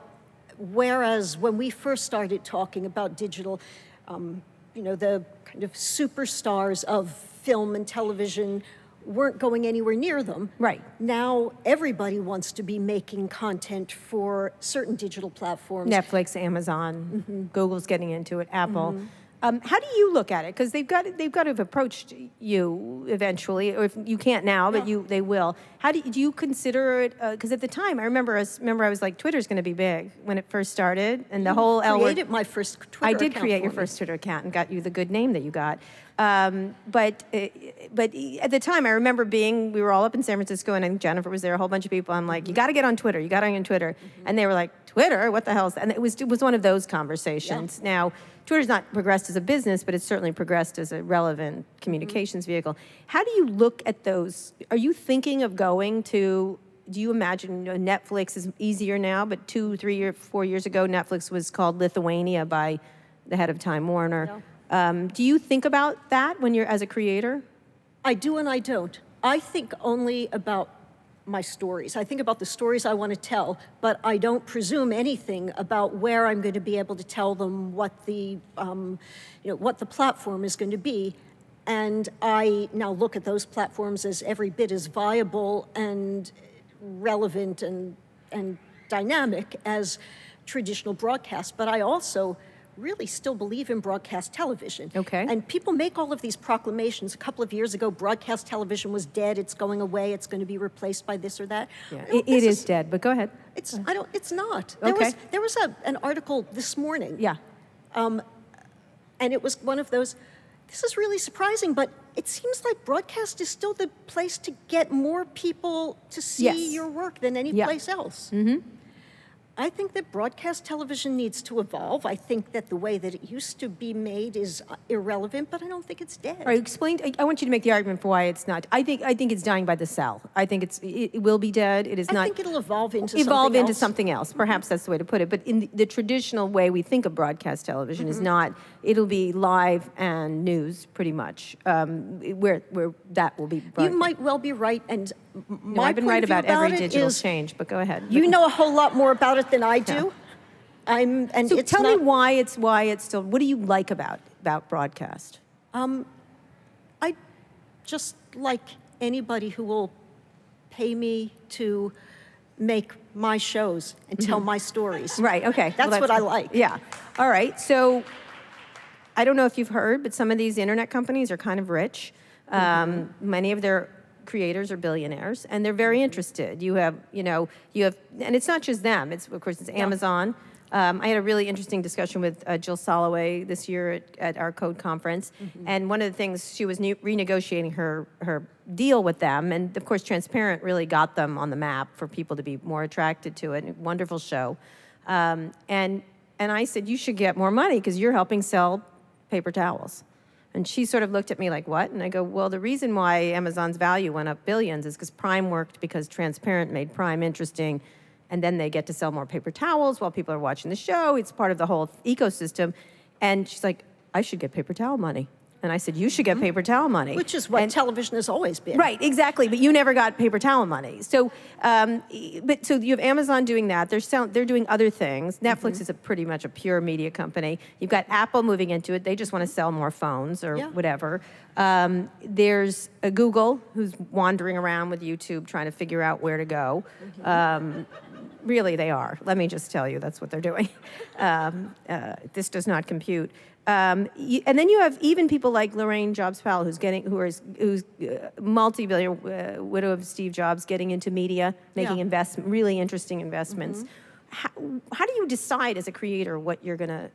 whereas when we first started talking about digital, the kind of superstars of film and television weren't going anywhere near them. Right. Now everybody wants to be making content for certain digital platforms. Netflix, Amazon, Google's getting into it, Apple. How do you look at it? Because they've got to have approached you eventually, or if you can't now, but they will. How do you consider it? Because at the time, I remember I was like, Twitter's going to be big when it first started, and the whole L word. Created my first Twitter I did account create for your me. first Twitter account and got you the good name that you got. But at the time, I remember we were all up in San Francisco, and I think Jennifer was there, a whole bunch of people. I'm like, you got to get on Twitter. You got to get on Twitter. And they were like, Twitter? What the hell is that? And it was one of those conversations. Yeah. Now, Twitter's not progressed as a business, but it's certainly progressed as a relevant communications vehicle. How do you look at those? Are you thinking of going to, do you imagine Netflix is easier now, but 2, 3 or 4 years ago, Netflix was called Lithuania by the head of Time Warner. Yeah. Do you think about that when you're as a creator? I do and I don't. I think only about my stories. I think about the stories I want to tell, but I don't presume anything about where I'm going to be able to tell them, what the platform is going to be. And I now look at those platforms as every bit as viable and relevant and dynamic as traditional broadcast. But I also really still believe in broadcast television. Okay. And people make all of these proclamations. A couple of years ago, broadcast television was dead. It's going away. It's going to be replaced by this or that. Yeah, it is dead, but go ahead. It's not. Okay. There was an article this morning. Yeah. And it was one of those, this is really surprising, but it seems like broadcast is still the place to get more people to see Yes. your work than any place else. I think that broadcast television needs to evolve. I think that the way that it used to be made is irrelevant, but I don't think it's dead. All right, explain. I want you to make the argument for why it's not. I think it's dying by the cell. I think it will be dead. It is not. I think it'll evolve into something else. Perhaps that's the way to put it. But in the traditional way we think of broadcast television is not. It'll be live and news, pretty much. Where that will be. You might well be right, and my I've been point right of view about every it digital is, change. But go ahead. You know a whole lot more about it than I do. So tell me why it's still. What do you like about broadcast? I just like anybody who will pay me to make my shows and tell my stories. Right. Okay. That's what I like. Yeah. All right. So I don't know if you've heard, but some of these internet companies are kind of rich. Many of their creators are billionaires, and they're very interested. You have, and it's not just them. It's Amazon. I had a really interesting discussion with Jill Soloway this year at our Code conference, and one of the things, she was renegotiating her deal with them, and of course Transparent really got them on the map for people to be more attracted to it. Wonderful show. And I said, you should get more money because you're helping sell paper towels. And she sort of looked at me like, what? And I go, well, the reason why Amazon's value went up billions is because Prime worked, because Transparent made Prime interesting, and then they get to sell more paper towels while people are watching the show. It's part of the whole ecosystem. And she's like, I should get paper towel money. And I said, you should get paper towel money. Which is what television has always been. Right, exactly. But you never got paper towel money. So, so you have Amazon doing that. They're doing other things. Netflix is pretty much a pure media company. You've got Apple moving into it. They just want to sell more phones or whatever. There's a Google who's wandering around with YouTube trying to figure out where to go. Really, they are. Let me just tell you, that's what they're doing. This does not compute. And then you have even people like Lorraine Jobs-Powell, who's multi-billionaire widow of Steve Jobs, getting into media, making really interesting investments. How do you decide as a creator what you're gonna?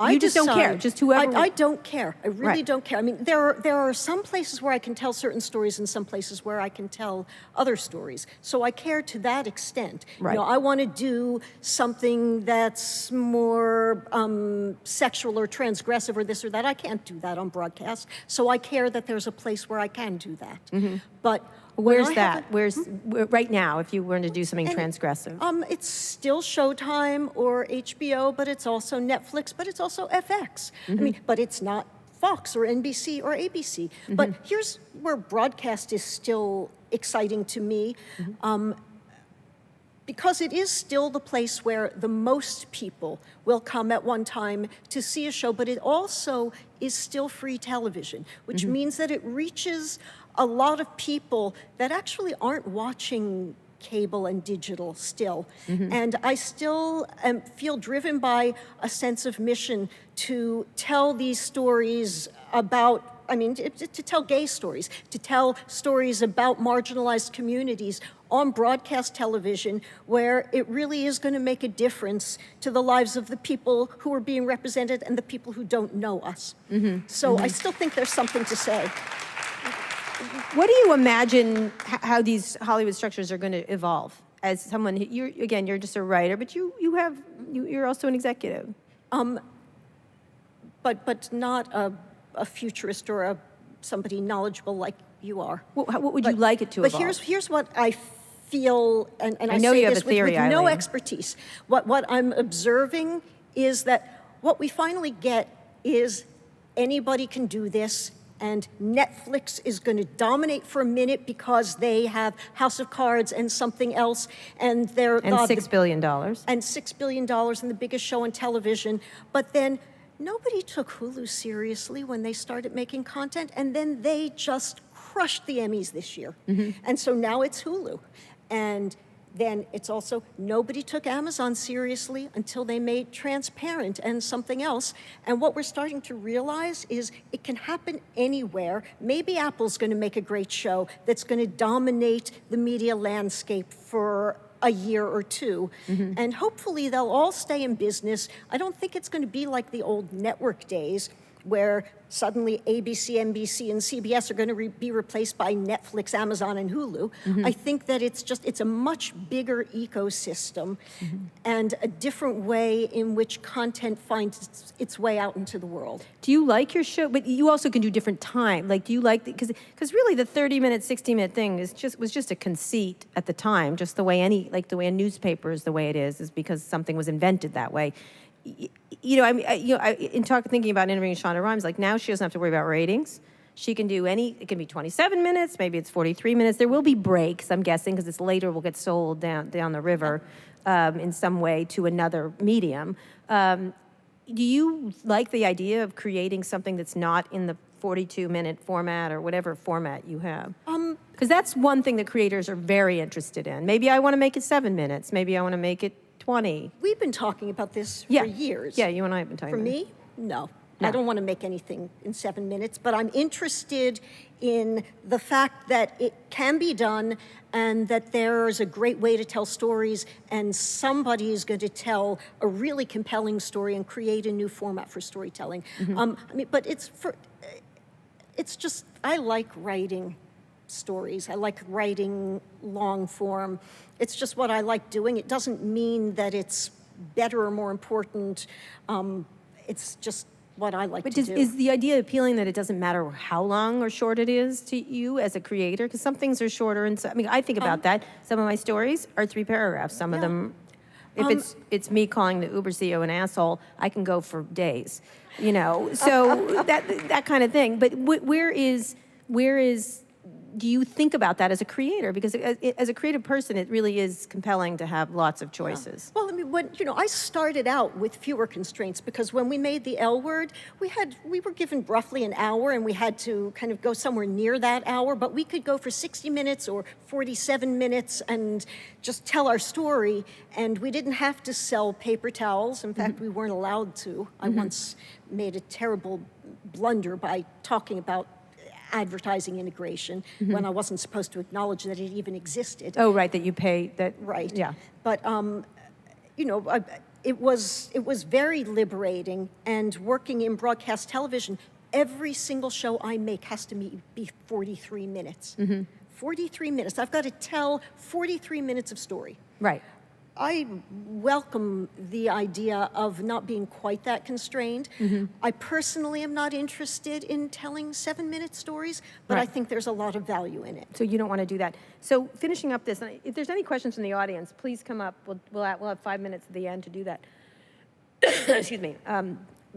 You just don't care. Just whoever. I don't care. I really don't care. I mean, there are some places where I can tell certain stories and some places where I can tell other stories. So I care to that extent. Right. I want to do something that's more sexual or transgressive or this or that. I can't do that on broadcast. So I care that there's a place where I can do that. But where's that? Where's right now? If you were to do something transgressive, it's still Showtime or HBO, but it's also Netflix, but it's also FX. I mean, but it's not Fox or NBC or ABC. But here's where broadcast is still exciting to me, because it is still the place where the most people will come at one time to see a show, but it also is still free television, which means that it reaches a lot of people that actually aren't watching cable and digital still. And I still feel driven by a sense of mission to tell these stories about, to tell gay stories, to tell stories about marginalized communities on broadcast television, where it really is going to make a difference to the lives of the people who are being represented and the people who don't know us. So I still think there's something to say. What do you imagine how these Hollywood structures are going to evolve? As someone, you're just a writer, but you're also an executive. But not a futurist or somebody knowledgeable like you are. What would you like it to evolve? But here's what I feel, and I know say you have this a theory, with no Ilene. expertise. What I'm observing is that what we finally get is anybody can do this, and Netflix is going to dominate for a minute because they have House of Cards and something else, and they're And $6 billion. and $6 billion and the biggest show on television. But then nobody took Hulu seriously when they started making content, and then they just crushed the Emmys this year. And so now it's Hulu. And then it's also, nobody took Amazon seriously until they made Transparent and something else. And what we're starting to realize is it can happen anywhere. Maybe Apple's going to make a great show that's going to dominate the media landscape for a year or two. And hopefully they'll all stay in business. I don't think it's going to be like the old network days where suddenly ABC, NBC, and CBS are going to be replaced by Netflix, Amazon, and Hulu. I think that it's a much bigger ecosystem and a different way in which content finds its way out into the world. Do you like your show? But you also can do different time. Like, do you like, because really the 30-minute, 60-minute thing was just a conceit at the time, just the way the way a newspaper is the way it is because something was invented that way. Thinking about interviewing Shonda Rhimes, like now she doesn't have to worry about ratings. She can do it can be 27 minutes, maybe it's 43 minutes. There will be breaks, I'm guessing, because it's later will get sold down the river in some way to another medium. Do you like the idea of creating something that's not in the 42-minute format or whatever format you have? Because that's one thing that creators are very interested in. Maybe I want to make it 7 minutes. Maybe I want to make it 20. We've been talking about this for years. Yeah, you and I have been talking about it. For me, no. I don't want to make anything in 7 minutes, but I'm interested in the fact that it can be done and that there's a great way to tell stories and somebody is going to tell a really compelling story and create a new format for storytelling. But it's just, I like writing stories. I like writing long form. It's just what I like doing. It doesn't mean that it's better or more important. It's just what I like to do. But is the idea appealing that it doesn't matter how long or short it is to you as a creator? Because some things are shorter, and I think about that. Some of my stories are 3 paragraphs. Some of them, if it's me calling the Uber CEO an asshole, I can go for days. So that kind of thing. But where is do you think about that as a creator? Because as a creative person, it really is compelling to have lots of choices. Well, I started out with fewer constraints because when we made the L Word, we were given roughly an hour and we had to kind of go somewhere near that hour, but we could go for 60 minutes or 47 minutes and just tell our story, and we didn't have to sell paper towels. In fact, we weren't allowed to. I once made a terrible blunder by talking about advertising integration when I wasn't supposed to acknowledge that it even existed. Oh, right, that you pay that. Right. Yeah. But it was very liberating, and working in broadcast television, every single show I make has to be 43 minutes. 43 minutes. I've got to tell 43 minutes of story. Right. I welcome the idea of not being quite that constrained. I personally am not interested in telling 7-minute stories, but I think there's a lot of value in it. So you don't want to do that. So finishing up this, if there's any questions from the audience, please come up. We'll have 5 minutes at the end to do that. Excuse me.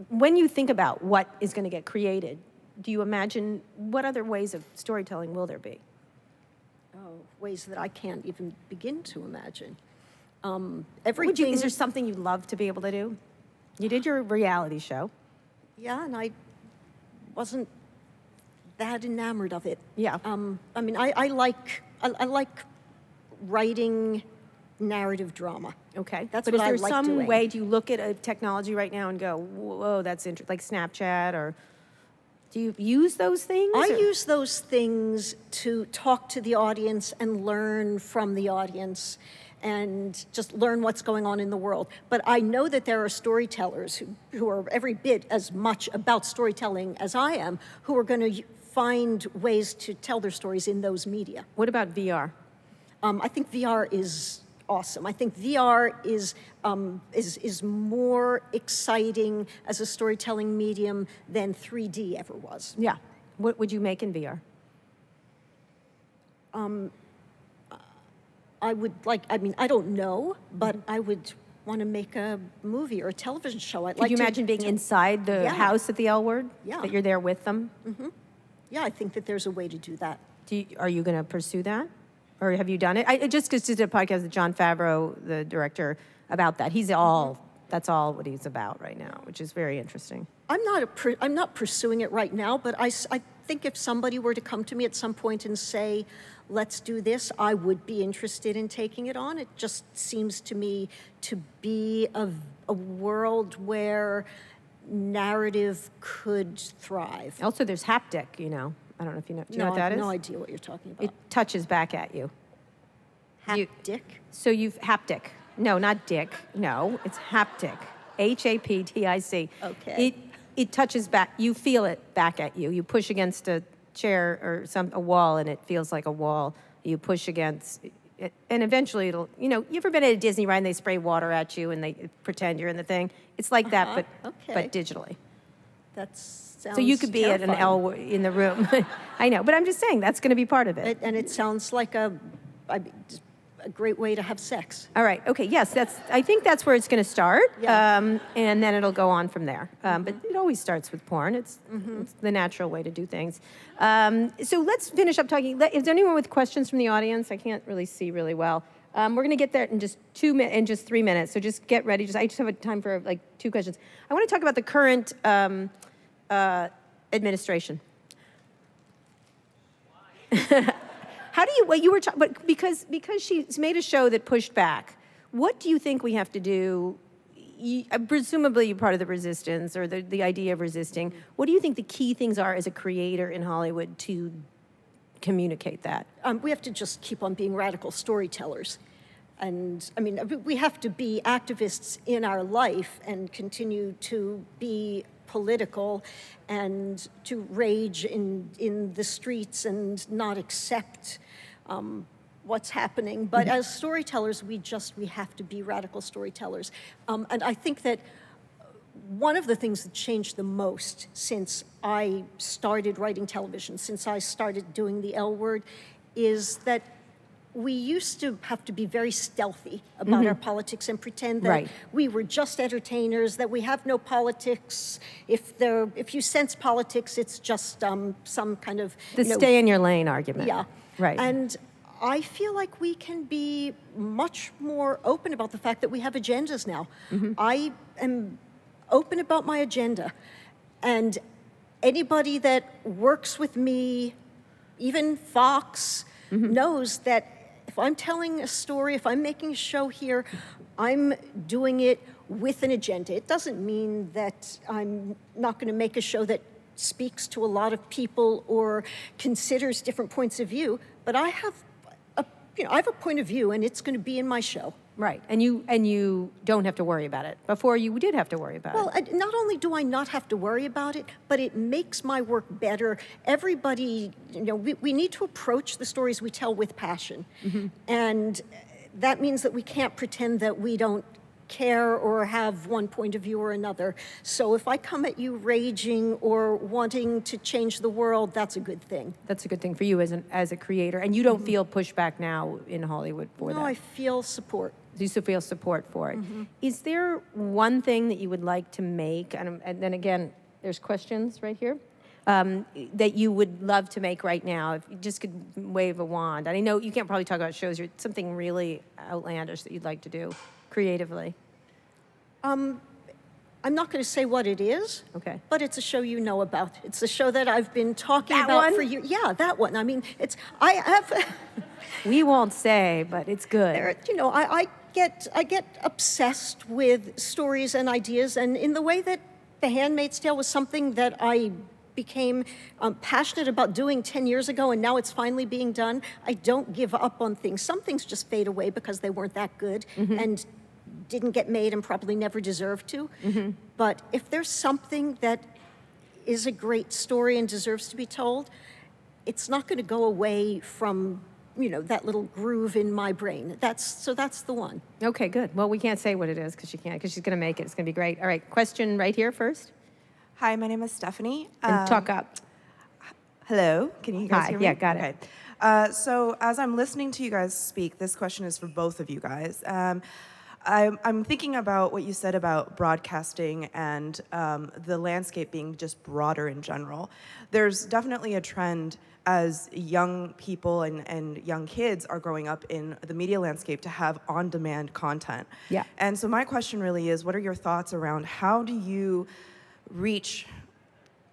When you think about what is going to get created, do you imagine what other ways of storytelling will there be? Oh, ways that I can't even begin to imagine. Is there something you'd love to be able to do? You did your reality show. Yeah, and I wasn't that enamored of it. Yeah. I mean, I like writing narrative drama. Okay. That's but what I is there like some doing. way, do you look at a technology right now and go, whoa, that's interesting, like Snapchat, or do you use those things? I or- use those things to talk to the audience and learn from the audience and just learn what's going on in the world. But I know that there are storytellers who are every bit as much about storytelling as I am, who are going to find ways to tell their stories in those media. What about VR? I think VR is awesome. I think VR is more exciting as a storytelling medium than 3D ever was. Yeah. What would you make in VR? I don't know, but I would want to make a movie or a television show. Could you imagine being inside the house at the L Word? Yeah. That you're there with them? Yeah, I think that there's a way to do that. Are you going to pursue that? Or have you done it? I just did a podcast with Jon Favreau, the director, about that. That's all what he's about right now, which is very interesting. I'm not pursuing it right now, but I think if somebody were to come to me at some point and say, let's do this, I would be interested in taking it on. It just seems to me to be a world where narrative could thrive. Also, there's haptic, I don't know if you know. Do you know what that is? I have no idea what you're talking about. It touches back at you. Haptic? So you've haptic. No, not dick. No, it's haptic. HAPTIC. Okay. It touches back. You feel it back at you. You push against a chair or a wall, and it feels like a wall. You push against it, and eventually it'll. You ever been at a Disney ride and they spray water at you and they pretend you're in the thing? It's like that, but digitally. Sounds so you could be terrifying. at an L in the room. I know, but I'm just saying that's going to be part of it. And it sounds like a great way to have sex. All right. Okay. Yes. I think that's where it's going to start. Yeah. And then it'll go on from there. But it always starts with porn. It's the natural way to do things. So let's finish up talking. Is there anyone with questions from the audience? I can't really see really well. We're going to get there in just 3 minutes. So just get ready. I just have time for like 2 questions. I want to talk about the current administration. How do you, but because she's made a show that pushed back, what do you think we have to do? Presumably you're part of the resistance or the idea of resisting. What do you think the key things are as a creator in Hollywood to communicate that? We have to just keep on being radical storytellers. And I mean, we have to be activists in our life and continue to be political and to rage in the streets and not accept what's happening. But as storytellers, we have to be radical storytellers. And I think that one of the things that changed the most since I started writing television, since I started doing the L Word, is that we used to have to be very stealthy about our politics and pretend that we were just entertainers, that we have no politics. If you sense politics, it's just some kind of stay in your lane argument. Yeah, right. And I feel like we can be much more open about the fact that we have agendas now. I am open about my agenda, and anybody that works with me, even Fox, knows that if I'm telling a story, if I'm making a show here, I'm doing it with an agenda. It doesn't mean that I'm not going to make a show that speaks to a lot of people or considers different points of view, but I have a point of view, and it's going to be in my show. Right, and you don't have to worry about it. Before you did have to worry about it. Well, not only do I not have to worry about it, but it makes my work better. Everybody, we need to approach the stories we tell with passion. And that means that we can't pretend that we don't care or have one point of view or another. So if I come at you raging or wanting to change the world, that's a good thing. That's a good thing for you as a creator. And you don't feel pushback now in Hollywood for that? No, I feel support. You still feel support for it. Is there one thing that you would like to make, and then again, there's questions right here, that you would love to make right now, if you just could wave a wand? And I know you can't probably talk about shows, something really outlandish that you'd like to do creatively. I'm not going to say what it is. Okay. But it's a show you know about. It's a show that I've been talking That about one? for years. Yeah, that one. I mean, I have, We won't say, but it's good. I get obsessed with stories and ideas, and in the way that The Handmaid's Tale was something that I became passionate about doing 10 years ago, and now it's finally being done. I don't give up on things. Some things just fade away because they weren't that good and didn't get made and probably never deserved to. But if there's something that is a great story and deserves to be told, it's not going to go away from that little groove in my brain. That's the one. Okay, good. Well, we can't say what it is because she can't, because she's going to make it. It's going to be great. All right, question right here first. Hi, my name is Stephanie. And talk up. Hello, can you guys Hi, hear me? yeah, got it. Okay. So as I'm listening to you guys speak, this question is for both of you guys. I'm thinking about what you said about broadcasting and the landscape being just broader in general. There's definitely a trend as young people and young kids are growing up in the media landscape to have on-demand content. Yeah. And so my question really is, what are your thoughts around how do you reach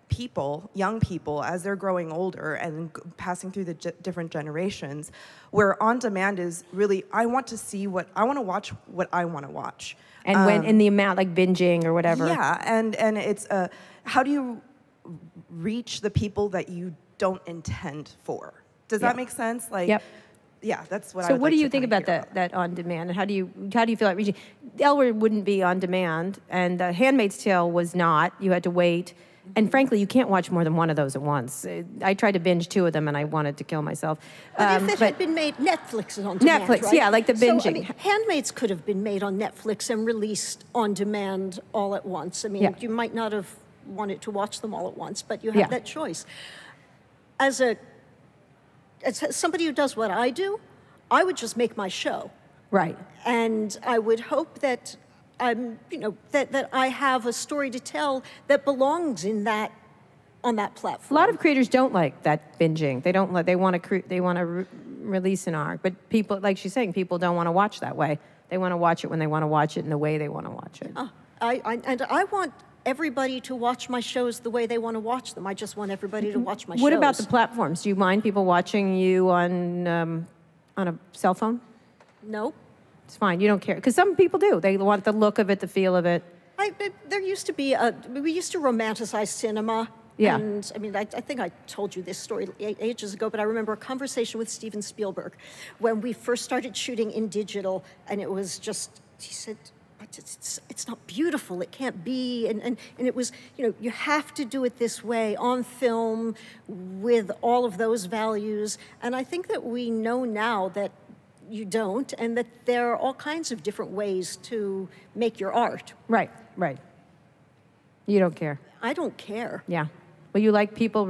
people, young people, as they're growing older and passing through the different generations, where on-demand is really, I want to watch what I want to watch. And when in the amount, like binging or whatever. Yeah, and it's, how do you reach the people that you don't intend for? Does that make sense? Like, Yep. Yeah, that's what I So would what like do you to think kinda about hear that on demand, and how do you feel like reaching? Elwood wouldn't be on demand, and Handmaid's Tale was not. You had to wait, and frankly, you can't watch more than one of those at once. I tried to binge 2 of them, and I wanted to kill myself. But if it had been made, Netflix is on demand, Netflix, right? yeah, like the binging. So, I mean, Handmaids could have been made on Netflix and released on demand all at once. I mean, you might not have wanted to watch them all at once, but you have that choice. As somebody who does what I do, I would just make my show. Right. And I would hope that that I have a story to tell that belongs on that platform. A lot of creators don't like that binging. They don't. They want to release an arc, but people, like she's saying, people don't want to watch that way. They want to watch it when they want to watch it in the way they want to watch it. I want everybody to watch my shows the way they want to watch them. I just want everybody to watch my shows. What about the platforms? Do you mind people watching you on a cell phone? No. It's fine. You don't care. Because some people do. They want the look of it, the feel of it. There used to be we used to romanticize cinema. Yeah. And I mean, I think I told you this story ages ago, but I remember a conversation with Steven Spielberg when we first started shooting in digital, and it was just, he said, but it's not beautiful, it can't be, and it was, you have to do it this way, on film, with all of those values, and I think that we know now that you don't, and that there are all kinds of different ways to make your art. Right. You don't care. I don't care. Yeah. Well, you like people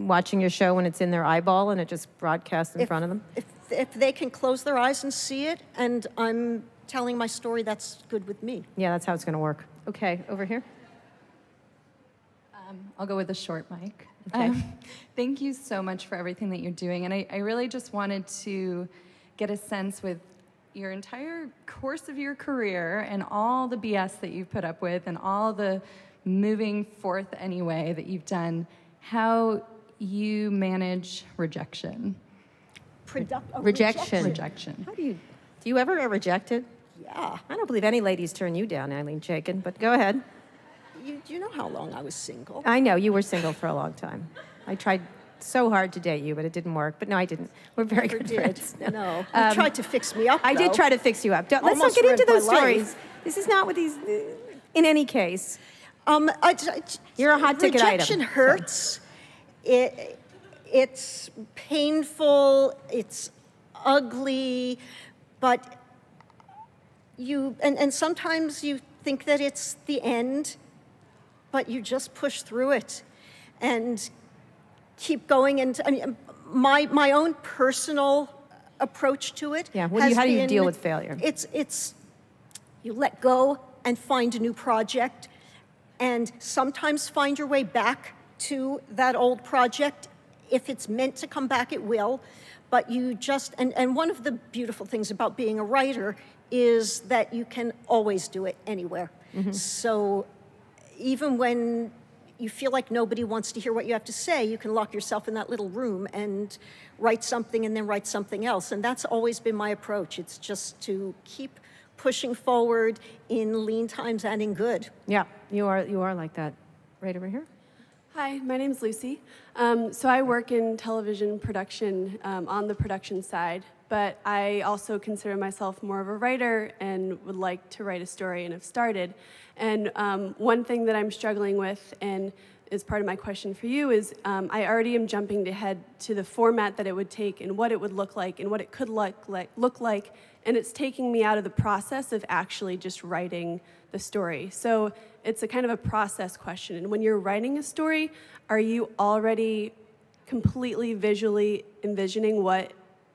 watching your show when it's in their eyeball and it just broadcasts in front of them? If they can close their eyes and see it, and I'm telling my story, that's good with me. Yeah, that's how it's going to work. Okay, over here. I'll go with a short mic. Okay. Thank you so much for everything that you're doing. And I really just wanted to get a sense with your entire course of your career and all the BS that you've put up with and all the moving forth anyway that you've done, how you manage rejection. Rejection. How do you ever get rejected? Yeah. I don't believe any ladies turn you down, Ilene Chaiken, but go ahead. You know how long I was single. I know, you were single for a long time. I tried so hard to date you, but it didn't work. But no, I didn't. We're very good friends. No. You tried to fix me up, I did though. try to fix you up. Let's not Almost get into ruined those my life. stories. This is not what these... In any case, you're a hot ticket item. Rejection hurts. It's painful. It's ugly. But and sometimes you think that it's the end, but you just push through it and keep going. And I mean, my own personal approach to it. Yeah. has How do you been, deal with failure? It's you let go and find a new project, and sometimes find your way back to that old project. If it's meant to come back, it will. But you just, and one of the beautiful things about being a writer is that you can always do it anywhere. So even when you feel like nobody wants to hear what you have to say, you can lock yourself in that little room and write something and then write something else. And that's always been my approach. It's just to keep pushing forward in lean times and in good. Yeah, you are like that. Right over here. Hi, my name's Lucy. So I work in television production on the production side, but I also consider myself more of a writer and would like to write a story and have started. And one thing that I'm struggling with, and is part of my question for you, is I already am jumping ahead to the format that it would take and what it would look like and what it could look like, and it's taking me out of the process of actually just writing the story. So it's a kind of a process question. And when you're writing a story, are you already completely visually envisioning what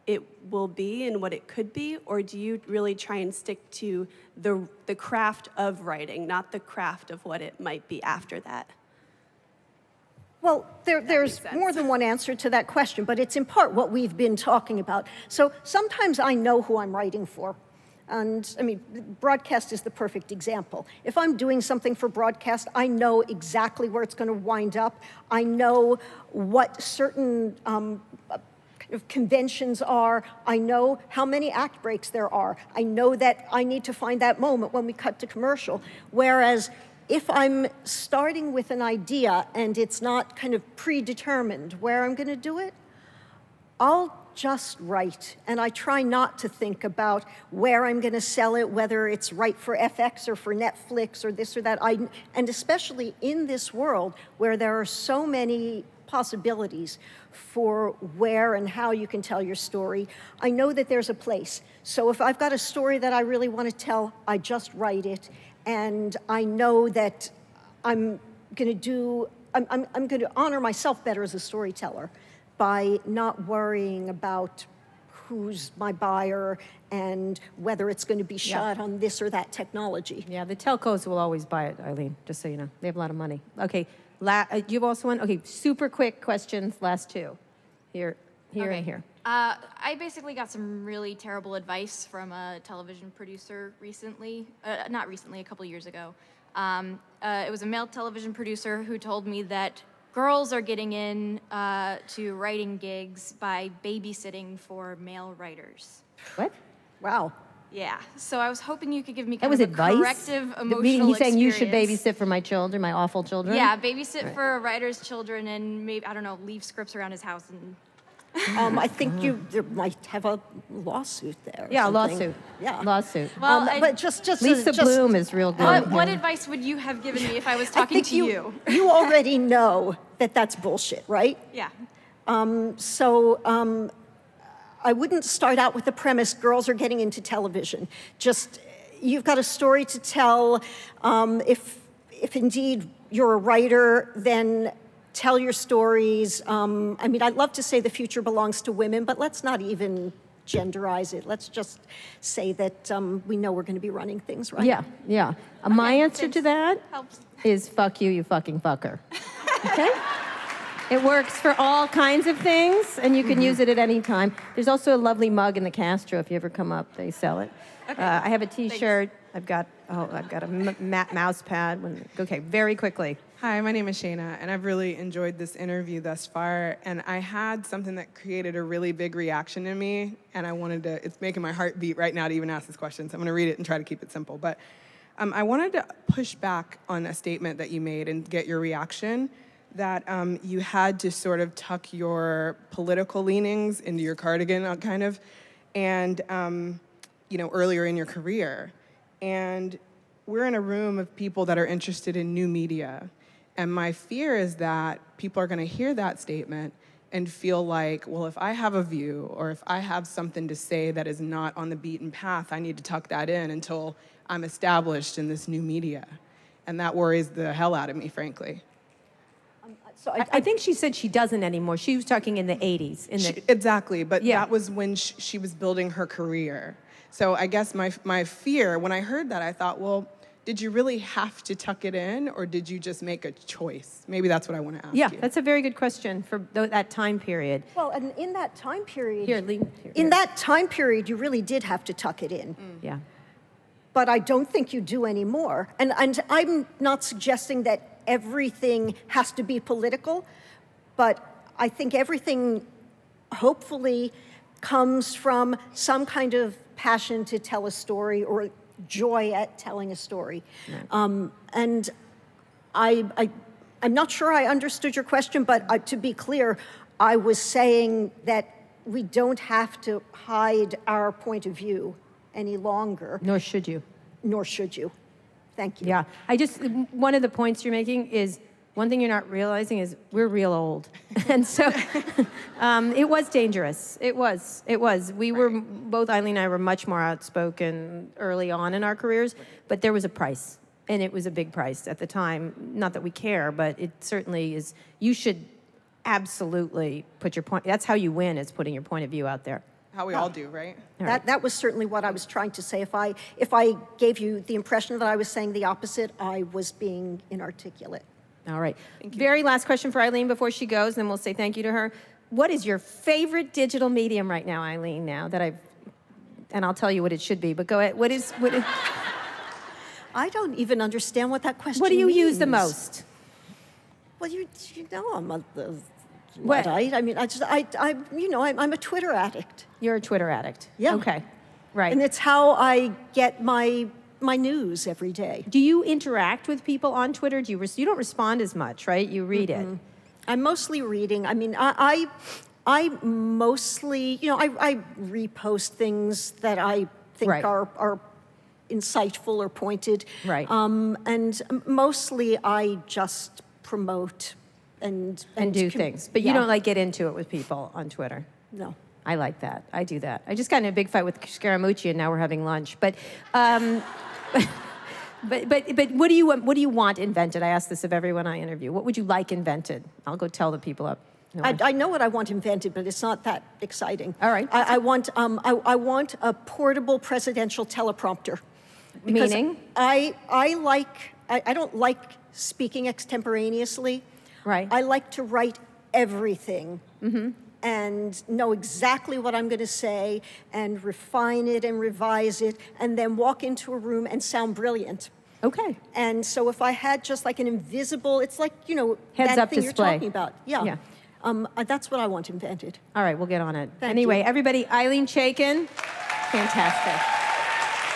it will be and what it could be, or do you really try and stick to the craft of writing, not the craft of what it might be after that? Well, there's more than one answer to that question, but it's in part what we've been talking about. So sometimes I know who I'm writing for. And I mean, broadcast is the perfect example. If I'm doing something for broadcast, I know exactly where it's going to wind up. I know what certain conventions are. I know how many act breaks there are. I know that I need to find that moment when we cut to commercial. Whereas if I'm starting with an idea and it's not kind of predetermined where I'm going to do it, I'll just write. And I try not to think about where I'm going to sell it, whether it's right for FX or for Netflix or this or that. And especially in this world where there are so many possibilities for where and how you can tell your story, I know that there's a place. So if I've got a story that I really want to tell, I just write it. And I know that I'm going to honor myself better as a storyteller by not worrying about who's my buyer and whether it's going to be shot on this or that technology. Yeah, the telcos will always buy it, Eileen, just so you know. They have a lot of money. Okay, you also want, okay, super quick questions, last two. Here, Okay. and here. I basically got some really terrible advice from a television producer recently. Not recently, a couple years ago. It was a male television producer who told me that girls are getting in to writing gigs by babysitting for male writers. What? Wow. Yeah, so I was hoping you could give me That kind was of a advice? corrective emotional Meaning he's saying you should experience. babysit for my children, my awful children? Yeah, babysit for a writer's children and maybe, I don't know, leave scripts around his house and I think there might have a lawsuit there. Yeah, a something. lawsuit. Yeah. Lawsuit. Well, but just Lisa Bloom is real good. What advice would you have given me if I was I talking think to you? You already know that that's bullshit, right? Yeah. So I wouldn't start out with the premise, girls are getting into television. Just, you've got a story to tell. If indeed you're a writer, then tell your stories. I mean, I'd love to say the future belongs to women, but let's not even genderize it. Let's just say that we know we're going to be running things, right? Yeah, yeah. My answer thanks. to that Helps. is fuck you, you fucking fucker. Okay? It works for all kinds of things, and you can use it at any time. There's also a lovely mug in the Castro. If you ever come up, they sell it. Okay. I have a T-shirt. I've got a mouse pad. Okay, very quickly. Hi, my name is Shayna, and I've really enjoyed this interview thus far. And I had something that created a really big reaction in me, and I wanted to, it's making my heart beat right now to even ask this question, so I'm gonna read it and try to keep it simple. But I wanted to push back on a statement that you made and get your reaction, that you had to sort of tuck your political leanings into your cardigan, kind of, and earlier in your career. And we're in a room of people that are interested in new media. And my fear is that people are going to hear that statement and feel like, well, if I have a view or if I have something to say that is not on the beaten path, I need to tuck that in until I'm established in this new media. And that worries the hell out of me, frankly. So I think she said she doesn't anymore. She was talking in the 80s. Exactly, but Yeah. that was when she was building her career. So I guess my fear, when I heard that, I thought, well, did you really have to tuck it in, or did you just make a choice? Maybe that's what I want to ask you. That's a very good question for that time period. Well, and in that time period, Here, lean. in that time period, you really did have to tuck it in. Yeah. but I don't think you do anymore. And I'm not suggesting that everything has to be political, but I think everything hopefully comes from some kind of passion to tell a story or joy at telling a story. Right. And I'm not sure I understood your question, but to be clear, I was saying that we don't have to hide our point of view any longer. Nor should you. Nor should you. Thank you. Yeah, one of the points you're making is, one thing you're not realizing is we're real old. And so it was dangerous. It was. We were, both Eileen and I were much more outspoken early on in our careers, but there was a price. And it was a big price at the time. Not that we care, but it certainly is. You should absolutely put your point, that's how you win, is putting your point of view out there. How we all do, right? That was certainly what I was trying to say. If I gave you the impression that I was saying the opposite, I was being inarticulate. All right. Very last question for Eileen before she goes, and then we'll say thank you to her. What is your favorite digital medium right now, Eileen, and I'll tell you what it should be, but go ahead. What is I don't even understand what that question means. what do you use the most? Well, you know I'm a Luddite. I mean, I'm a Twitter addict. You're a Twitter addict. Yeah. Okay. Right. And it's how I get my news every day. Do you interact with people on Twitter? You don't respond as much, right? You read it. I'm mostly reading. I mean, I mostly, I repost things that I think Right. are insightful or pointed. Right. And mostly I just promote and do things. But you don't get into it with people on Twitter. No. I like that. I do that. I just got in a big fight with Scaramucci, and now we're having lunch. But what do you want invented? I ask this of everyone I interview. What would you like invented? I'll go tell the people up. I know what I want invented, but it's not that exciting. All right. I want a portable presidential teleprompter. Meaning? I don't like speaking extemporaneously. Right. I like to write everything and know exactly what I'm going to say and refine it and revise it and then walk into a room and sound brilliant. Okay. And so if I had just like an invisible, it's like, Heads that up thing display. you're talking about. Yeah. That's what I want invented. All right, we'll get on it. Thank Anyway, you. everybody, Ilene Chaiken, fantastic.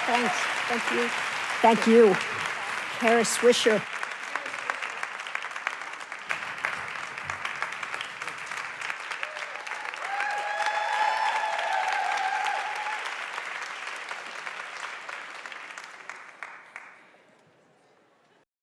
Thanks. Thank you. Thank you. Kara Swisher.